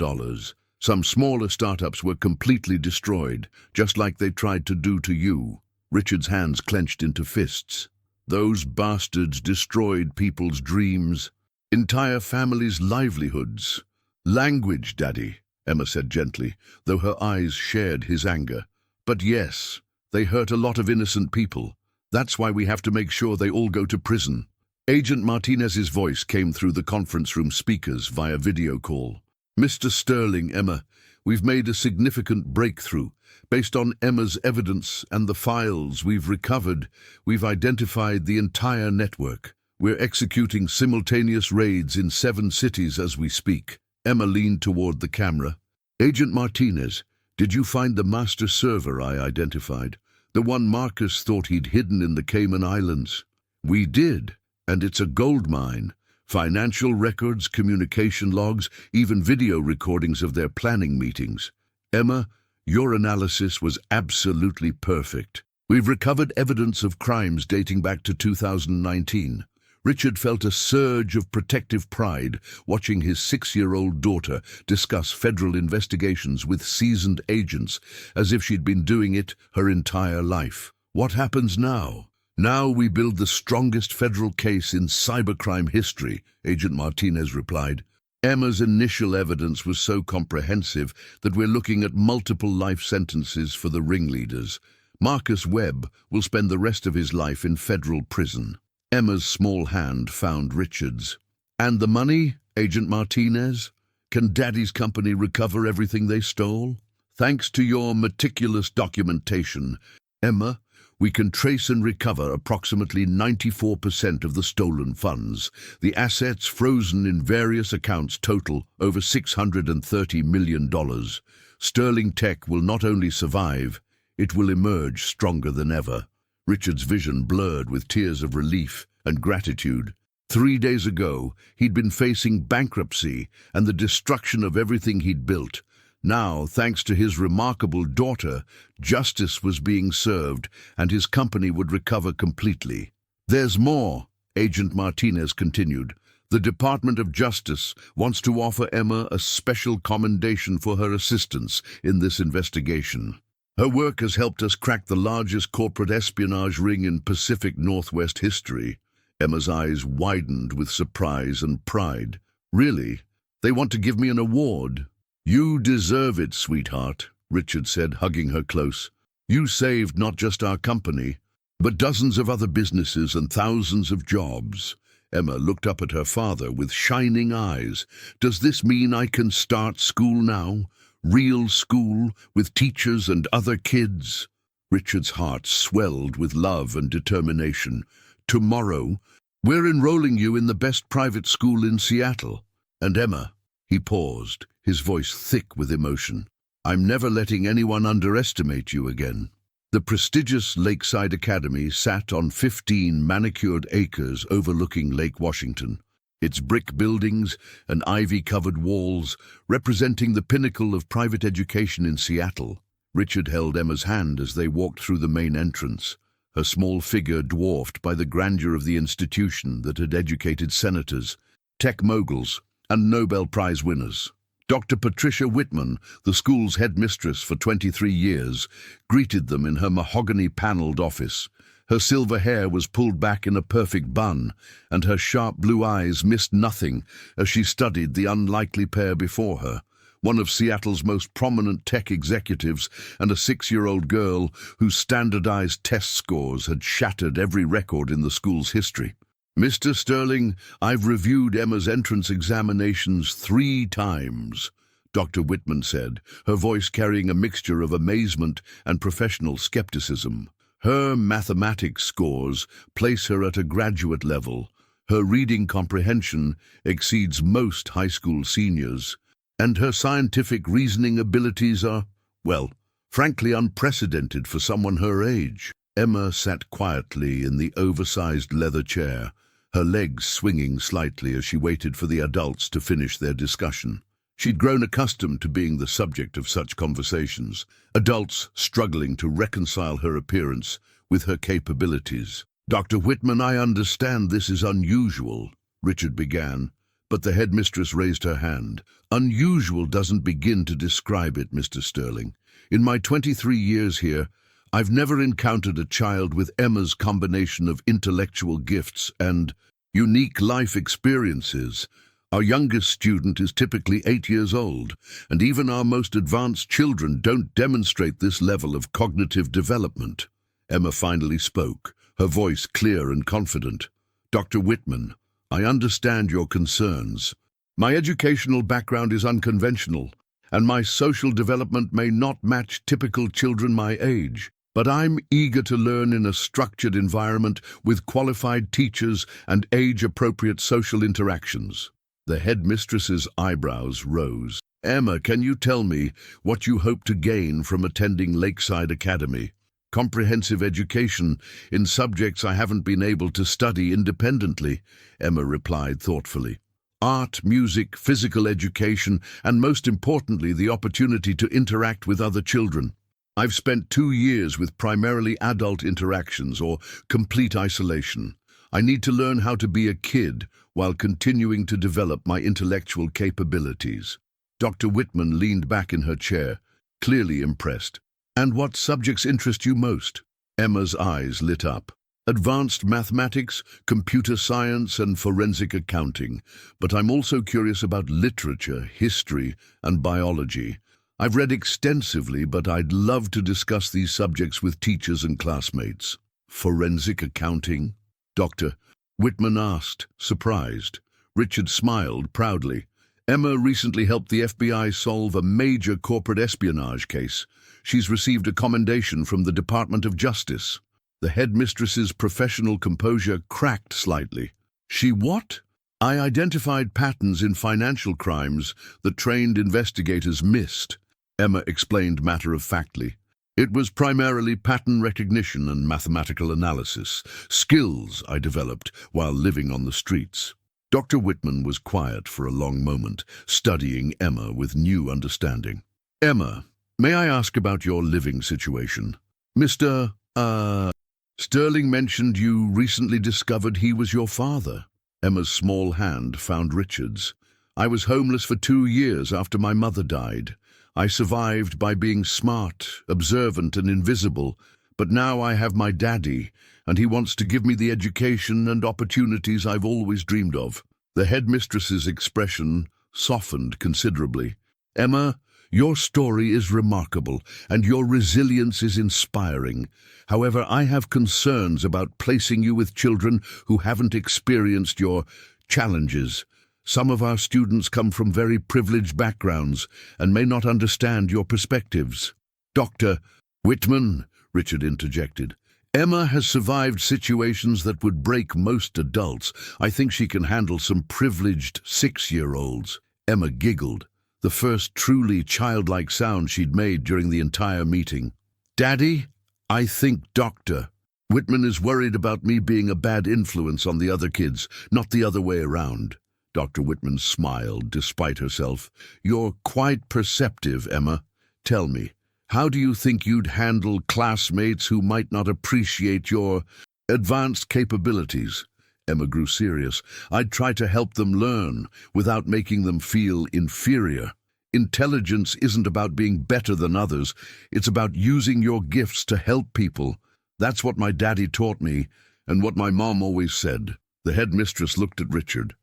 Some smaller startups were completely destroyed, just like they tried to do to you. Richard's hands clenched into fists. Those bastards destroyed people's dreams, entire families' livelihoods. "Language, Daddy," Emma said gently, though her eyes shared his anger. "But yes, they hurt a lot of innocent people. That's why we have to make sure they all go to prison." Agent Martinez's voice came through the conference room speakers via video call. "Mr. Sterling, Emma, we've made a significant breakthrough. Based on Emma's evidence and the files we've recovered, we've identified the entire network. We're executing simultaneous raids in 7 cities as we speak." Emma leaned toward the camera. "Agent Martinez, did you find the master server I identified? The one Marcus thought he'd hidden in the Cayman Islands?" "We did, and it's a gold mine. Financial records, communication logs, even video recordings of their planning meetings. Emma, your analysis was absolutely perfect. We've recovered evidence of crimes dating back to 2019. Richard felt a surge of protective pride watching his 6-year-old daughter discuss federal investigations with seasoned agents as if she'd been doing it her entire life. "What happens now?" "Now we build the strongest federal case in cybercrime history," Agent Martinez replied. "Emma's initial evidence was so comprehensive that we're looking at multiple life sentences for the ringleaders. Marcus Webb will spend the rest of his life in federal prison." Emma's small hand found Richard's. "And the money, Agent Martinez? Can Daddy's company recover everything they stole?" "Thanks to your meticulous documentation, Emma, we can trace and recover approximately 94% of the stolen funds. The assets frozen in various accounts total over $630 million. Sterling Tech will not only survive, it will emerge stronger than ever." Richard's vision blurred with tears of relief and gratitude. 3 days ago, he'd been facing bankruptcy and the destruction of everything he'd built. Now, thanks to his remarkable daughter, justice was being served and his company would recover completely. "There's more," Agent Martinez continued. The Department of Justice wants to offer Emma a special commendation for her assistance in this investigation. Her work has helped us crack the largest corporate espionage ring in Pacific Northwest history. Emma's eyes widened with surprise and pride. Really? They want to give me an award? You deserve it, sweetheart, Richard said, hugging her close. You saved not just our company, but dozens of other businesses and thousands of jobs. Emma looked up at her father with shining eyes. Does this mean I can start school now? Real school, with teachers and other kids? Richard's heart swelled with love and determination. Tomorrow, we're enrolling you in the best private school in Seattle. And Emma, he paused, his voice thick with emotion. I'm never letting anyone underestimate you again. The prestigious Lakeside Academy sat on 15 manicured acres overlooking Lake Washington. Its brick buildings and ivy-covered walls representing the pinnacle of private education in Seattle. Richard held Emma's hand as they walked through the main entrance, her small figure dwarfed by the grandeur of the institution that had educated senators, tech moguls, and Nobel Prize winners. Dr. Patricia Whitman, the school's headmistress for 23 years, greeted them in her mahogany-paneled office. Her silver hair was pulled back in a perfect bun, and her sharp blue eyes missed nothing as she studied the unlikely pair before her, one of Seattle's most prominent tech executives and a 6-year-old girl whose standardized test scores had shattered every record in the school's history. Mr. Sterling, I've reviewed Emma's entrance examinations 3 times, Dr. Whitman said, her voice carrying a mixture of amazement and professional skepticism. Her mathematics scores place her at a graduate level. Her reading comprehension exceeds most high school seniors, and her scientific reasoning abilities are, well, frankly unprecedented for someone her age. Emma sat quietly in the oversized leather chair, her legs swinging slightly as she waited for the adults to finish their discussion. She'd grown accustomed to being the subject of such conversations, adults struggling to reconcile her appearance with her capabilities. Dr. Whitman, I understand this is unusual, Richard began, but the headmistress raised her hand. Unusual doesn't begin to describe it, Mr. Sterling. In my 23 years here, I've never encountered a child with Emma's combination of intellectual gifts and unique life experiences. Our youngest student is typically 8 years old, and even our most advanced children don't demonstrate this level of cognitive development. Emma finally spoke, her voice clear and confident. Dr. Whitman, I understand your concerns. My educational background is unconventional, and my social development may not match typical children my age. But I'm eager to learn in a structured environment with qualified teachers and age-appropriate social interactions. The headmistress's eyebrows rose. Emma, can you tell me what you hope to gain from attending Lakeside Academy? Comprehensive education in subjects I haven't been able to study independently, Emma replied thoughtfully. Art, music, physical education, and most importantly, the opportunity to interact with other children. I've spent 2 years with primarily adult interactions or complete isolation. I need to learn how to be a kid while continuing to develop my intellectual capabilities. Dr. Whitman leaned back in her chair, clearly impressed. And what subjects interest you most? Emma's eyes lit up. Advanced mathematics, computer science, and forensic accounting. But I'm also curious about literature, history, and biology. I've read extensively, but I'd love to discuss these subjects with teachers and classmates. Forensic accounting? Dr. Whitman asked, surprised. Richard smiled proudly. Emma recently helped the FBI solve a major corporate espionage case. She's received a commendation from the Department of Justice. The headmistress's professional composure cracked slightly. She what? I identified patterns in financial crimes that trained investigators missed, Emma explained matter-of-factly. It was primarily pattern recognition and mathematical analysis, skills I developed while living on the streets. Dr. Whitman was quiet for a long moment, studying Emma with new understanding. Emma, may I ask about your living situation? Mr. Sterling mentioned you recently discovered he was your father. Emma's small hand found Richard's. I was homeless for 2 years after my mother died. I survived by being smart, observant, and invisible, but now I have my daddy, and he wants to give me the education and opportunities I've always dreamed of. The headmistress's expression softened considerably. Emma, your story is remarkable, and your resilience is inspiring. However, I have concerns about placing you with children who haven't experienced your challenges. Some of our students come from very privileged backgrounds and may not understand your perspectives. Dr. Whitman, Richard interjected. Emma has survived situations that would break most adults. I think she can handle some privileged 6-year-olds. Emma giggled, the first truly childlike sound she'd made during the entire meeting. Daddy, I think Dr. Whitman is worried about me being a bad influence on the other kids, not the other way around. Dr. Whitman smiled, despite herself. You're quite perceptive, Emma. Tell me, how do you think you'd handle classmates who might not appreciate your advanced capabilities? Emma grew serious. I'd try to help them learn without making them feel inferior. Intelligence isn't about being better than others. It's about using your gifts to help people. That's what my daddy taught me, and what my mom always said. The headmistress looked at Richard,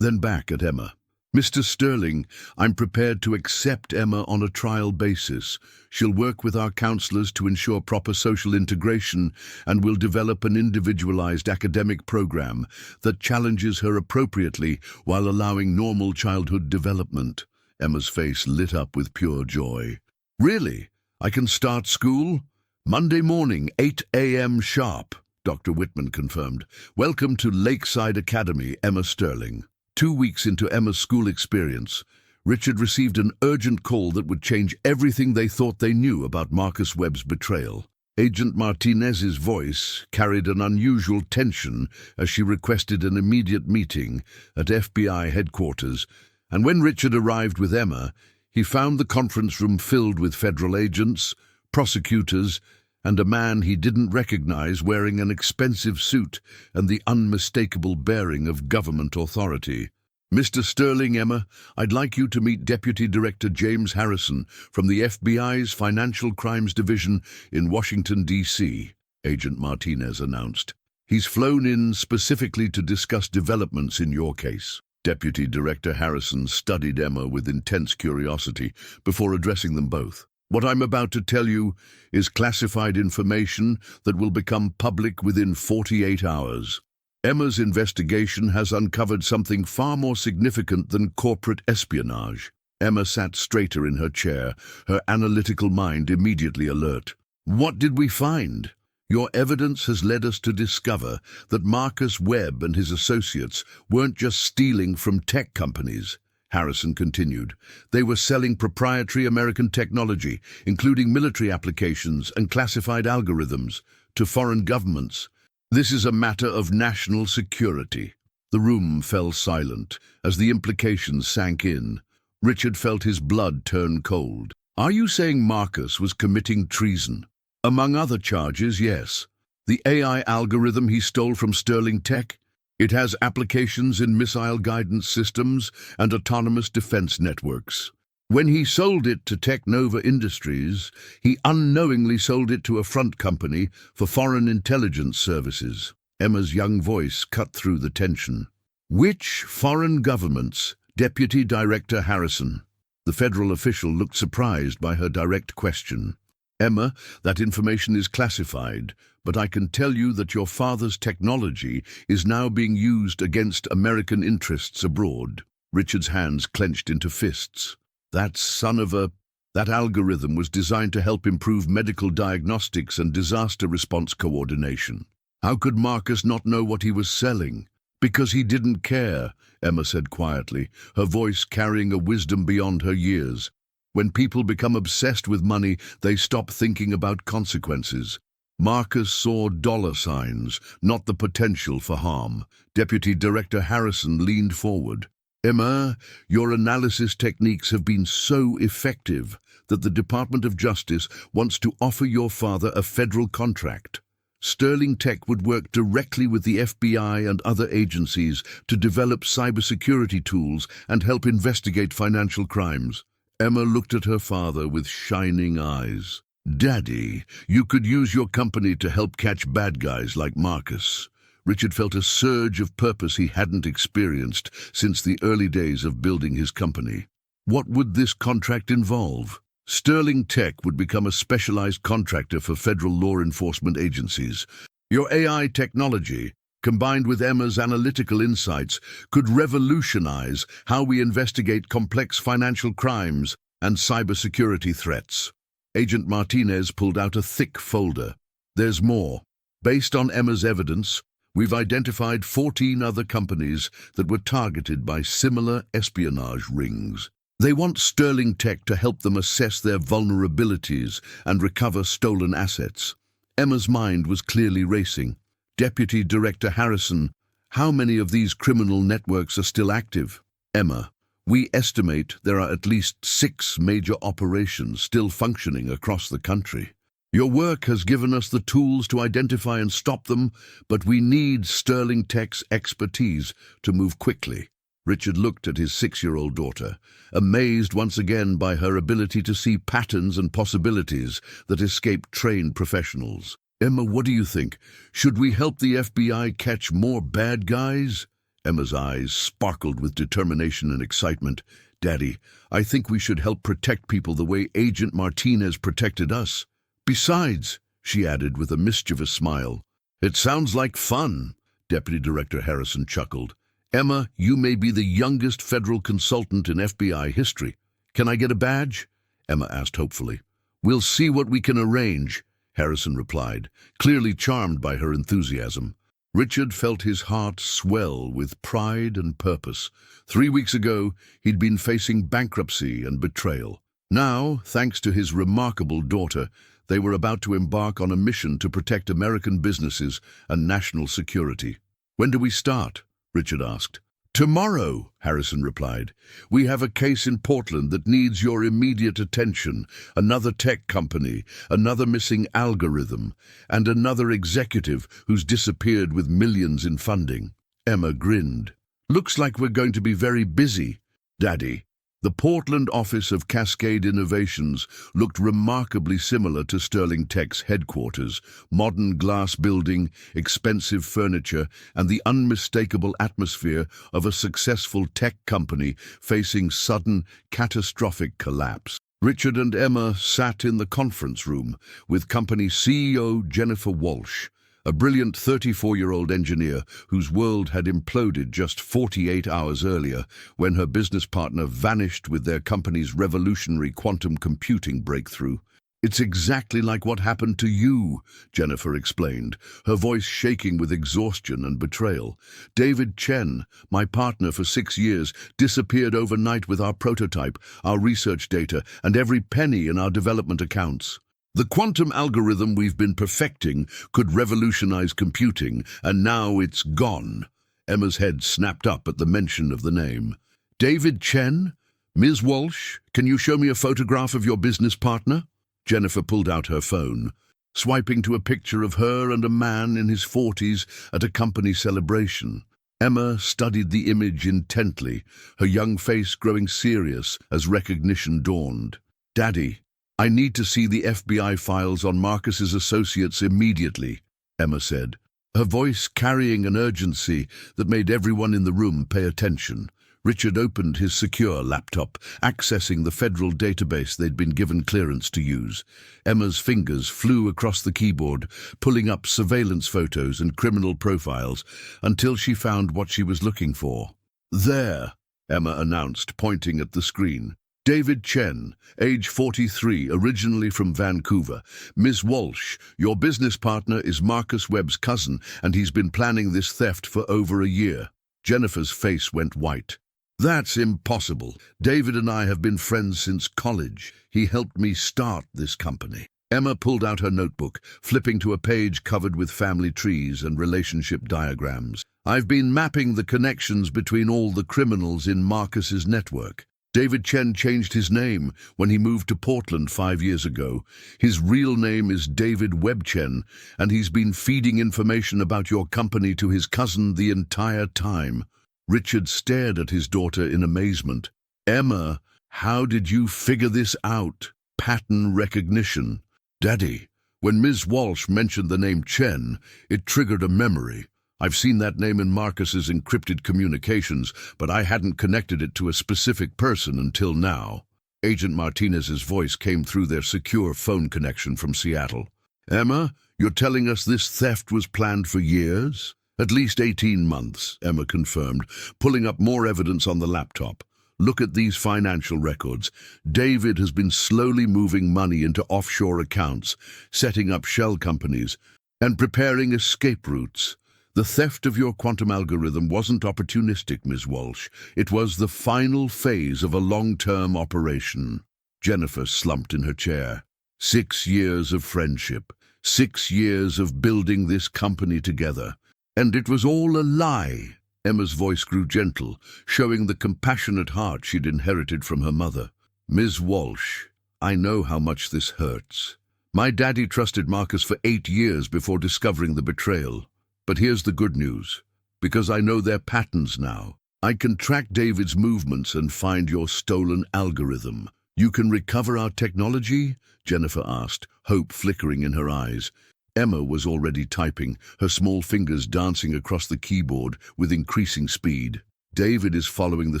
then back at Emma. Mr. Sterling, I'm prepared to accept Emma on a trial basis. She'll work with our counselors to ensure proper social integration, and will develop an individualized academic program that challenges her appropriately while allowing normal childhood development. Emma's face lit up with pure joy. Really? I can start school? Monday morning, 8 a.m. sharp, Dr. Whitman confirmed. Welcome to Lakeside Academy, Emma Sterling. 2 weeks into Emma's school experience, Richard received an urgent call that would change everything they thought they knew about Marcus Webb's betrayal. Agent Martinez's voice carried an unusual tension as she requested an immediate meeting at FBI headquarters, and when Richard arrived with Emma, he found the conference room filled with federal agents, prosecutors, and a man he didn't recognize wearing an expensive suit and the unmistakable bearing of government authority. Mr. Sterling, Emma, I'd like you to meet Deputy Director James Harrison from the FBI's Financial Crimes Division in Washington, D.C., Agent Martinez announced. He's flown in specifically to discuss developments in your case. Deputy Director Harrison studied Emma with intense curiosity before addressing them both. What I'm about to tell you is classified information that will become public within 48 hours. Emma's investigation has uncovered something far more significant than corporate espionage. Emma sat straighter in her chair, her analytical mind immediately alert. What did we find? Your evidence has led us to discover that Marcus Webb and his associates weren't just stealing from tech companies. Harrison continued. They were selling proprietary American technology, including military applications and classified algorithms, to foreign governments. This is a matter of national security. The room fell silent as the implications sank in. Richard felt his blood turn cold. Are you saying Marcus was committing treason? Among other charges, yes. The AI algorithm he stole from Sterling Tech? It has applications in missile guidance systems and autonomous defense networks. When he sold it to Technova Industries, he unknowingly sold it to a front company for foreign intelligence services. Emma's young voice cut through the tension. Which foreign governments, Deputy Director Harrison? The federal official looked surprised by her direct question. Emma, that information is classified, but I can tell you that your father's technology is now being used against American interests abroad. Richard's hands clenched into fists. That algorithm was designed to help improve medical diagnostics and disaster response coordination. How could Marcus not know what he was selling? Because he didn't care, Emma said quietly, her voice carrying a wisdom beyond her years. When people become obsessed with money, they stop thinking about consequences. Marcus saw dollar signs, not the potential for harm. Deputy Director Harrison leaned forward. Emma, your analysis techniques have been so effective that the Department of Justice wants to offer your father a federal contract. Sterling Tech would work directly with the FBI and other agencies to develop cybersecurity tools and help investigate financial crimes. Emma looked at her father with shining eyes. "Daddy, you could use your company to help catch bad guys like Marcus." Richard felt a surge of purpose he hadn't experienced since the early days of building his company. What would this contract involve? Sterling Tech would become a specialized contractor for federal law enforcement agencies. Your AI technology, combined with Emma's analytical insights, could revolutionize how we investigate complex financial crimes and cybersecurity threats. Agent Martinez pulled out a thick folder. "There's more. Based on Emma's evidence, we've identified 14 other companies that were targeted by similar espionage rings. They want Sterling Tech to help them assess their vulnerabilities and recover stolen assets." Emma's mind was clearly racing. "Deputy Director Harrison, how many of these criminal networks are still active?" "Emma, we estimate there are at least 6 major operations still functioning across the country. Your work has given us the tools to identify and stop them, but we need Sterling Tech's expertise to move quickly." Richard looked at his 6-year-old daughter, amazed once again by her ability to see patterns and possibilities that escape trained professionals. "Emma, what do you think? Should we help the FBI catch more bad guys?" Emma's eyes sparkled with determination and excitement. "Daddy, I think we should help protect people the way Agent Martinez protected us. Besides," she added with a mischievous smile, "it sounds like fun." Deputy Director Harrison chuckled. "Emma, you may be the youngest federal consultant in FBI history. Can I get a badge?" Emma asked hopefully. "We'll see what we can arrange," Harrison replied, clearly charmed by her enthusiasm. Richard felt his heart swell with pride and purpose. 3 weeks ago, he'd been facing bankruptcy and betrayal. Now, thanks to his remarkable daughter, they were about to embark on a mission to protect American businesses and national security. "When do we start?" Richard asked. "Tomorrow," Harrison replied. "We have a case in Portland that needs your immediate attention. Another tech company, another missing algorithm, and another executive who's disappeared with millions in funding." Emma grinned. "Looks like we're going to be very busy, Daddy." The Portland office of Cascade Innovations looked remarkably similar to Sterling Tech's headquarters: modern glass building, expensive furniture, and the unmistakable atmosphere of a successful tech company facing sudden, catastrophic collapse. Richard and Emma sat in the conference room with company CEO Jennifer Walsh, a brilliant 34-year-old engineer whose world had imploded just 48 hours earlier when her business partner vanished with their company's revolutionary quantum computing breakthrough. "It's exactly like what happened to you," Jennifer explained, her voice shaking with exhaustion and betrayal. "David Chen, my partner for 6 years, disappeared overnight with our prototype, our research data, and every penny in our development accounts. The quantum algorithm we've been perfecting could revolutionize computing, and now it's gone." Emma's head snapped up at the mention of the name. "David Chen? Ms. Walsh, can you show me a photograph of your business partner?" Jennifer pulled out her phone, swiping to a picture of her and a man in his 40s at a company celebration. Emma studied the image intently, her young face growing serious as recognition dawned. "Daddy, I need to see the FBI files on Marcus's associates immediately," Emma said, her voice carrying an urgency that made everyone in the room pay attention. Richard opened his secure laptop, accessing the federal database they'd been given clearance to use. Emma's fingers flew across the keyboard, pulling up surveillance photos and criminal profiles, until she found what she was looking for. "There," Emma announced, pointing at the screen. "David Chen, age 43, originally from Vancouver. Ms. Walsh, your business partner is Marcus Webb's cousin, and he's been planning this theft for over a year." Jennifer's face went white. "That's impossible. David and I have been friends since college. He helped me start this company." Emma pulled out her notebook, flipping to a page covered with family trees and relationship diagrams. "I've been mapping the connections between all the criminals in Marcus's network. David Chen changed his name when he moved to Portland 5 years ago. His real name is David Webb Chen, and he's been feeding information about your company to his cousin the entire time. Richard stared at his daughter in amazement. Emma, how did you figure this out? Pattern recognition. Daddy, when Ms. Walsh mentioned the name Chen, it triggered a memory. I've seen that name in Marcus's encrypted communications, but I hadn't connected it to a specific person until now. Agent Martinez's voice came through their secure phone connection from Seattle. Emma, you're telling us this theft was planned for years? At least 18 months, Emma confirmed, pulling up more evidence on the laptop. Look at these financial records. David has been slowly moving money into offshore accounts, setting up shell companies, and preparing escape routes. The theft of your quantum algorithm wasn't opportunistic, Ms. Walsh. It was the final phase of a long-term operation. Jennifer slumped in her chair. 6 years of friendship, 6 years of building this company together. And it was all a lie. Emma's voice grew gentle, showing the compassionate heart she'd inherited from her mother. Ms. Walsh, I know how much this hurts. My daddy trusted Marcus for 8 years before discovering the betrayal. But here's the good news. Because I know their patterns now, I can track David's movements and find your stolen algorithm. You can recover our technology? Jennifer asked, hope flickering in her eyes. Emma was already typing, her small fingers dancing across the keyboard with increasing speed. David is following the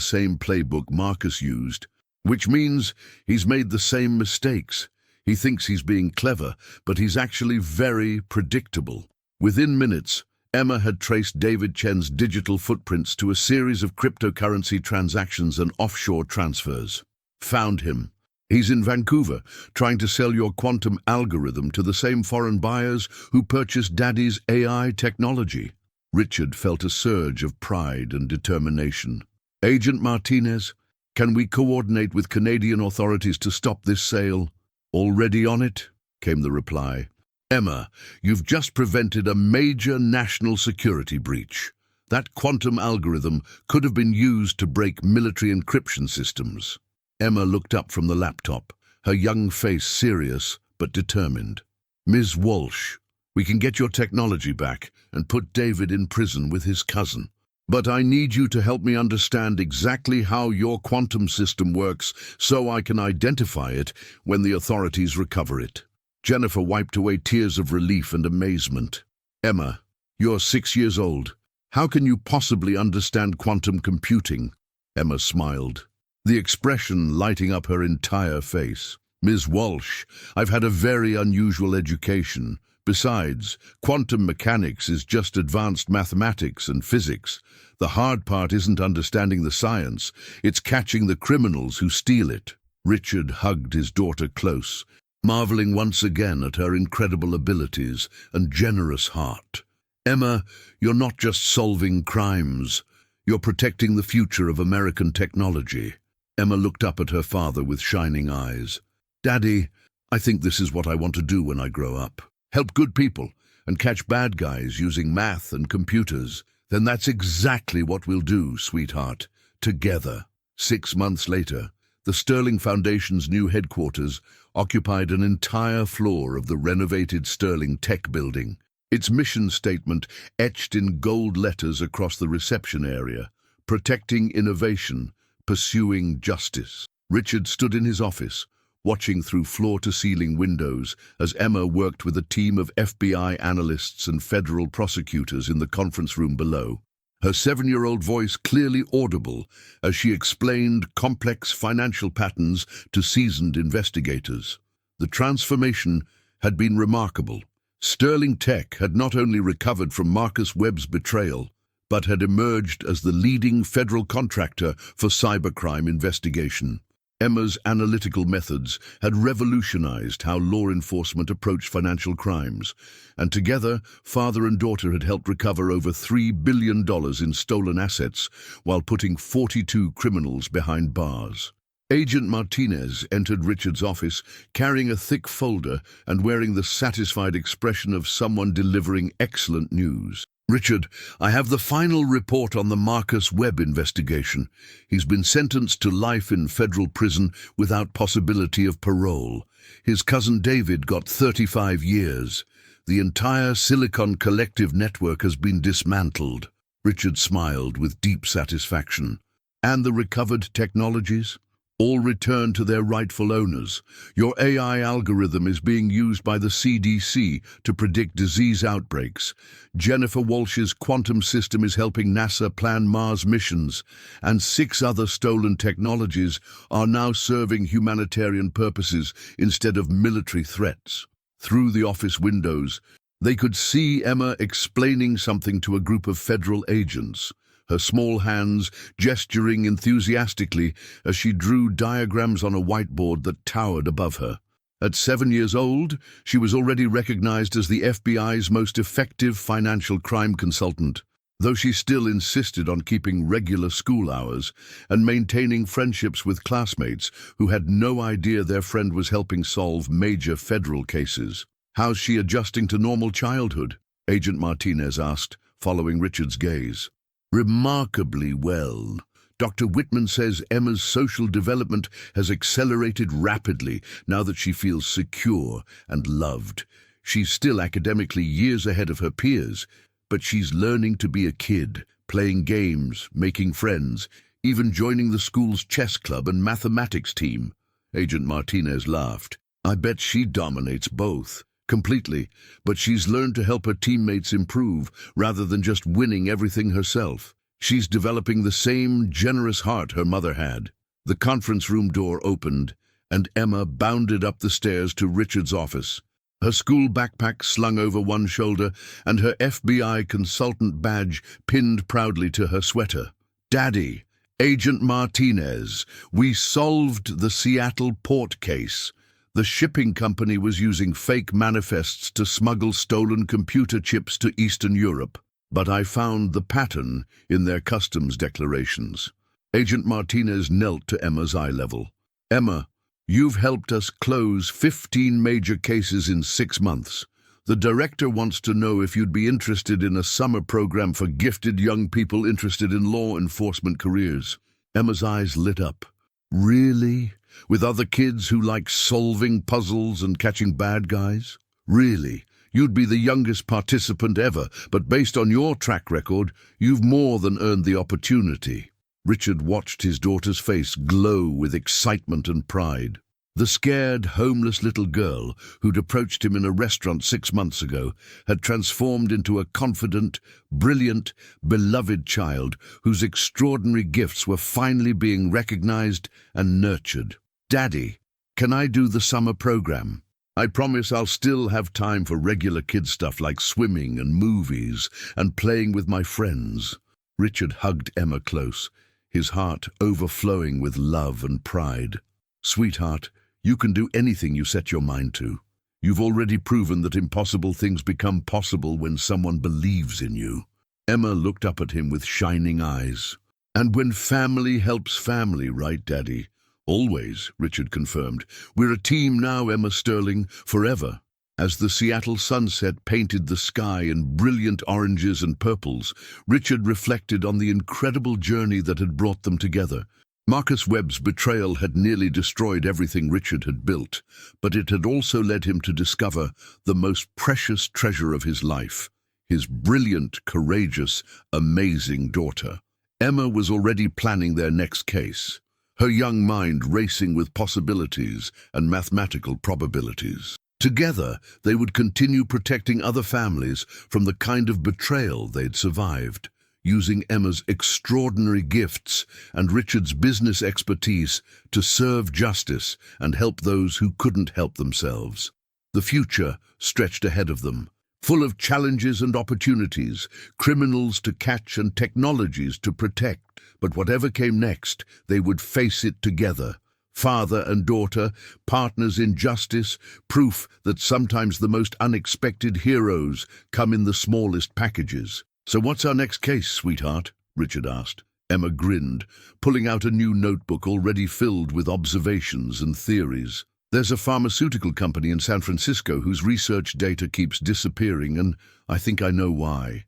same playbook Marcus used, which means he's made the same mistakes. He thinks he's being clever, but he's actually very predictable. Within minutes, Emma had traced David Chen's digital footprints to a series of cryptocurrency transactions and offshore transfers. Found him. He's in Vancouver, trying to sell your quantum algorithm to the same foreign buyers who purchased Daddy's AI technology. Richard felt a surge of pride and determination. Agent Martinez, can we coordinate with Canadian authorities to stop this sale? Already on it, came the reply. Emma, you've just prevented a major national security breach. That quantum algorithm could have been used to break military encryption systems. Emma looked up from the laptop, her young face serious but determined. Ms. Walsh, we can get your technology back and put David in prison with his cousin. But I need you to help me understand exactly how your quantum system works so I can identify it when the authorities recover it. Jennifer wiped away tears of relief and amazement. Emma, you're 6 years old. How can you possibly understand quantum computing? Emma smiled, the expression lighting up her entire face. Ms. Walsh, I've had a very unusual education. Besides, quantum mechanics is just advanced mathematics and physics. The hard part isn't understanding the science, it's catching the criminals who steal it. Richard hugged his daughter close, marveling once again at her incredible abilities and generous heart. Emma, you're not just solving crimes, you're protecting the future of American technology. Emma looked up at her father with shining eyes. Daddy, I think this is what I want to do when I grow up. Help good people and catch bad guys using math and computers. Then that's exactly what we'll do, sweetheart, together. 6 months later, the Sterling Foundation's new headquarters occupied an entire floor of the renovated Sterling Tech Building, its mission statement etched in gold letters across the reception area, protecting innovation, pursuing justice. Richard stood in his office, watching through floor-to-ceiling windows as Emma worked with a team of FBI analysts and federal prosecutors in the conference room below. Her 7-year-old voice clearly audible as she explained complex financial patterns to seasoned investigators. The transformation had been remarkable. Sterling Tech had not only recovered from Marcus Webb's betrayal, but had emerged as the leading federal contractor for cybercrime investigation. Emma's analytical methods had revolutionized how law enforcement approached financial crimes, and together, father and daughter had helped recover over $3 billion in stolen assets while putting 42 criminals behind bars. Agent Martinez entered Richard's office, carrying a thick folder and wearing the satisfied expression of someone delivering excellent news. Richard, I have the final report on the Marcus Webb investigation. He's been sentenced to life in federal prison without possibility of parole. His cousin David got 35 years. The entire Silicon Collective network has been dismantled. Richard smiled with deep satisfaction. And the recovered technologies? All returned to their rightful owners. Your AI algorithm is being used by the CDC to predict disease outbreaks. Jennifer Walsh's quantum system is helping NASA plan Mars missions, and 6 other stolen technologies are now serving humanitarian purposes instead of military threats. Through the office windows, they could see Emma explaining something to a group of federal agents, her small hands gesturing enthusiastically as she drew diagrams on a whiteboard that towered above her. At 7 years old, she was already recognized as the FBI's most effective financial crime consultant, though she still insisted on keeping regular school hours and maintaining friendships with classmates who had no idea their friend was helping solve major federal cases. "How's she adjusting to normal childhood?" Agent Martinez asked, following Richard's gaze. "Remarkably well. Dr. Whitman says Emma's social development has accelerated rapidly now that she feels secure and loved. She's still academically years ahead of her peers, but she's learning to be a kid, playing games, making friends, even joining the school's chess club and mathematics team." Agent Martinez laughed. "I bet she dominates both. Completely, but she's learned to help her teammates improve rather than just winning everything herself. She's developing the same generous heart her mother had." The conference room door opened, and Emma bounded up the stairs to Richard's office, her school backpack slung over one shoulder and her FBI consultant badge pinned proudly to her sweater. "Daddy, Agent Martinez, we solved the Seattle port case. The shipping company was using fake manifests to smuggle stolen computer chips to Eastern Europe, but I found the pattern in their customs declarations." Agent Martinez knelt to Emma's eye level. "Emma, you've helped us close 15 major cases in 6 months. The director wants to know if you'd be interested in a summer program for gifted young people interested in law enforcement careers." Emma's eyes lit up. "Really? With other kids who like solving puzzles and catching bad guys? Really? You'd be the youngest participant ever, but based on your track record, you've more than earned the opportunity." Richard watched his daughter's face glow with excitement and pride. The scared, homeless little girl who'd approached him in a restaurant 6 months ago had transformed into a confident, brilliant, beloved child whose extraordinary gifts were finally being recognized and nurtured. "Daddy, can I do the summer program? I promise I'll still have time for regular kid stuff like swimming and movies and playing with my friends." Richard hugged Emma close, his heart overflowing with love and pride. "Sweetheart, you can do anything you set your mind to. You've already proven that impossible things become possible when someone believes in you." Emma looked up at him with shining eyes. "And when family helps family, right, Daddy?" "Always," Richard confirmed. "We're a team now, Emma Sterling, forever." As the Seattle sunset painted the sky in brilliant oranges and purples, Richard reflected on the incredible journey that had brought them together. Marcus Webb's betrayal had nearly destroyed everything Richard had built, but it had also led him to discover the most precious treasure of his life, his brilliant, courageous, amazing daughter. Emma was already planning their next case, her young mind racing with possibilities and mathematical probabilities. Together, they would continue protecting other families from the kind of betrayal they'd survived, using Emma's extraordinary gifts and Richard's business expertise to serve justice and help those who couldn't help themselves. The future stretched ahead of them, full of challenges and opportunities, criminals to catch and technologies to protect. But whatever came next, they would face it together. Father and daughter, partners in justice, proof that sometimes the most unexpected heroes come in the smallest packages. "So what's our next case, sweetheart?" Richard asked. Emma grinned, pulling out a new notebook already filled with observations and theories. "There's a pharmaceutical company in San Francisco whose research data keeps disappearing, and I think I know why.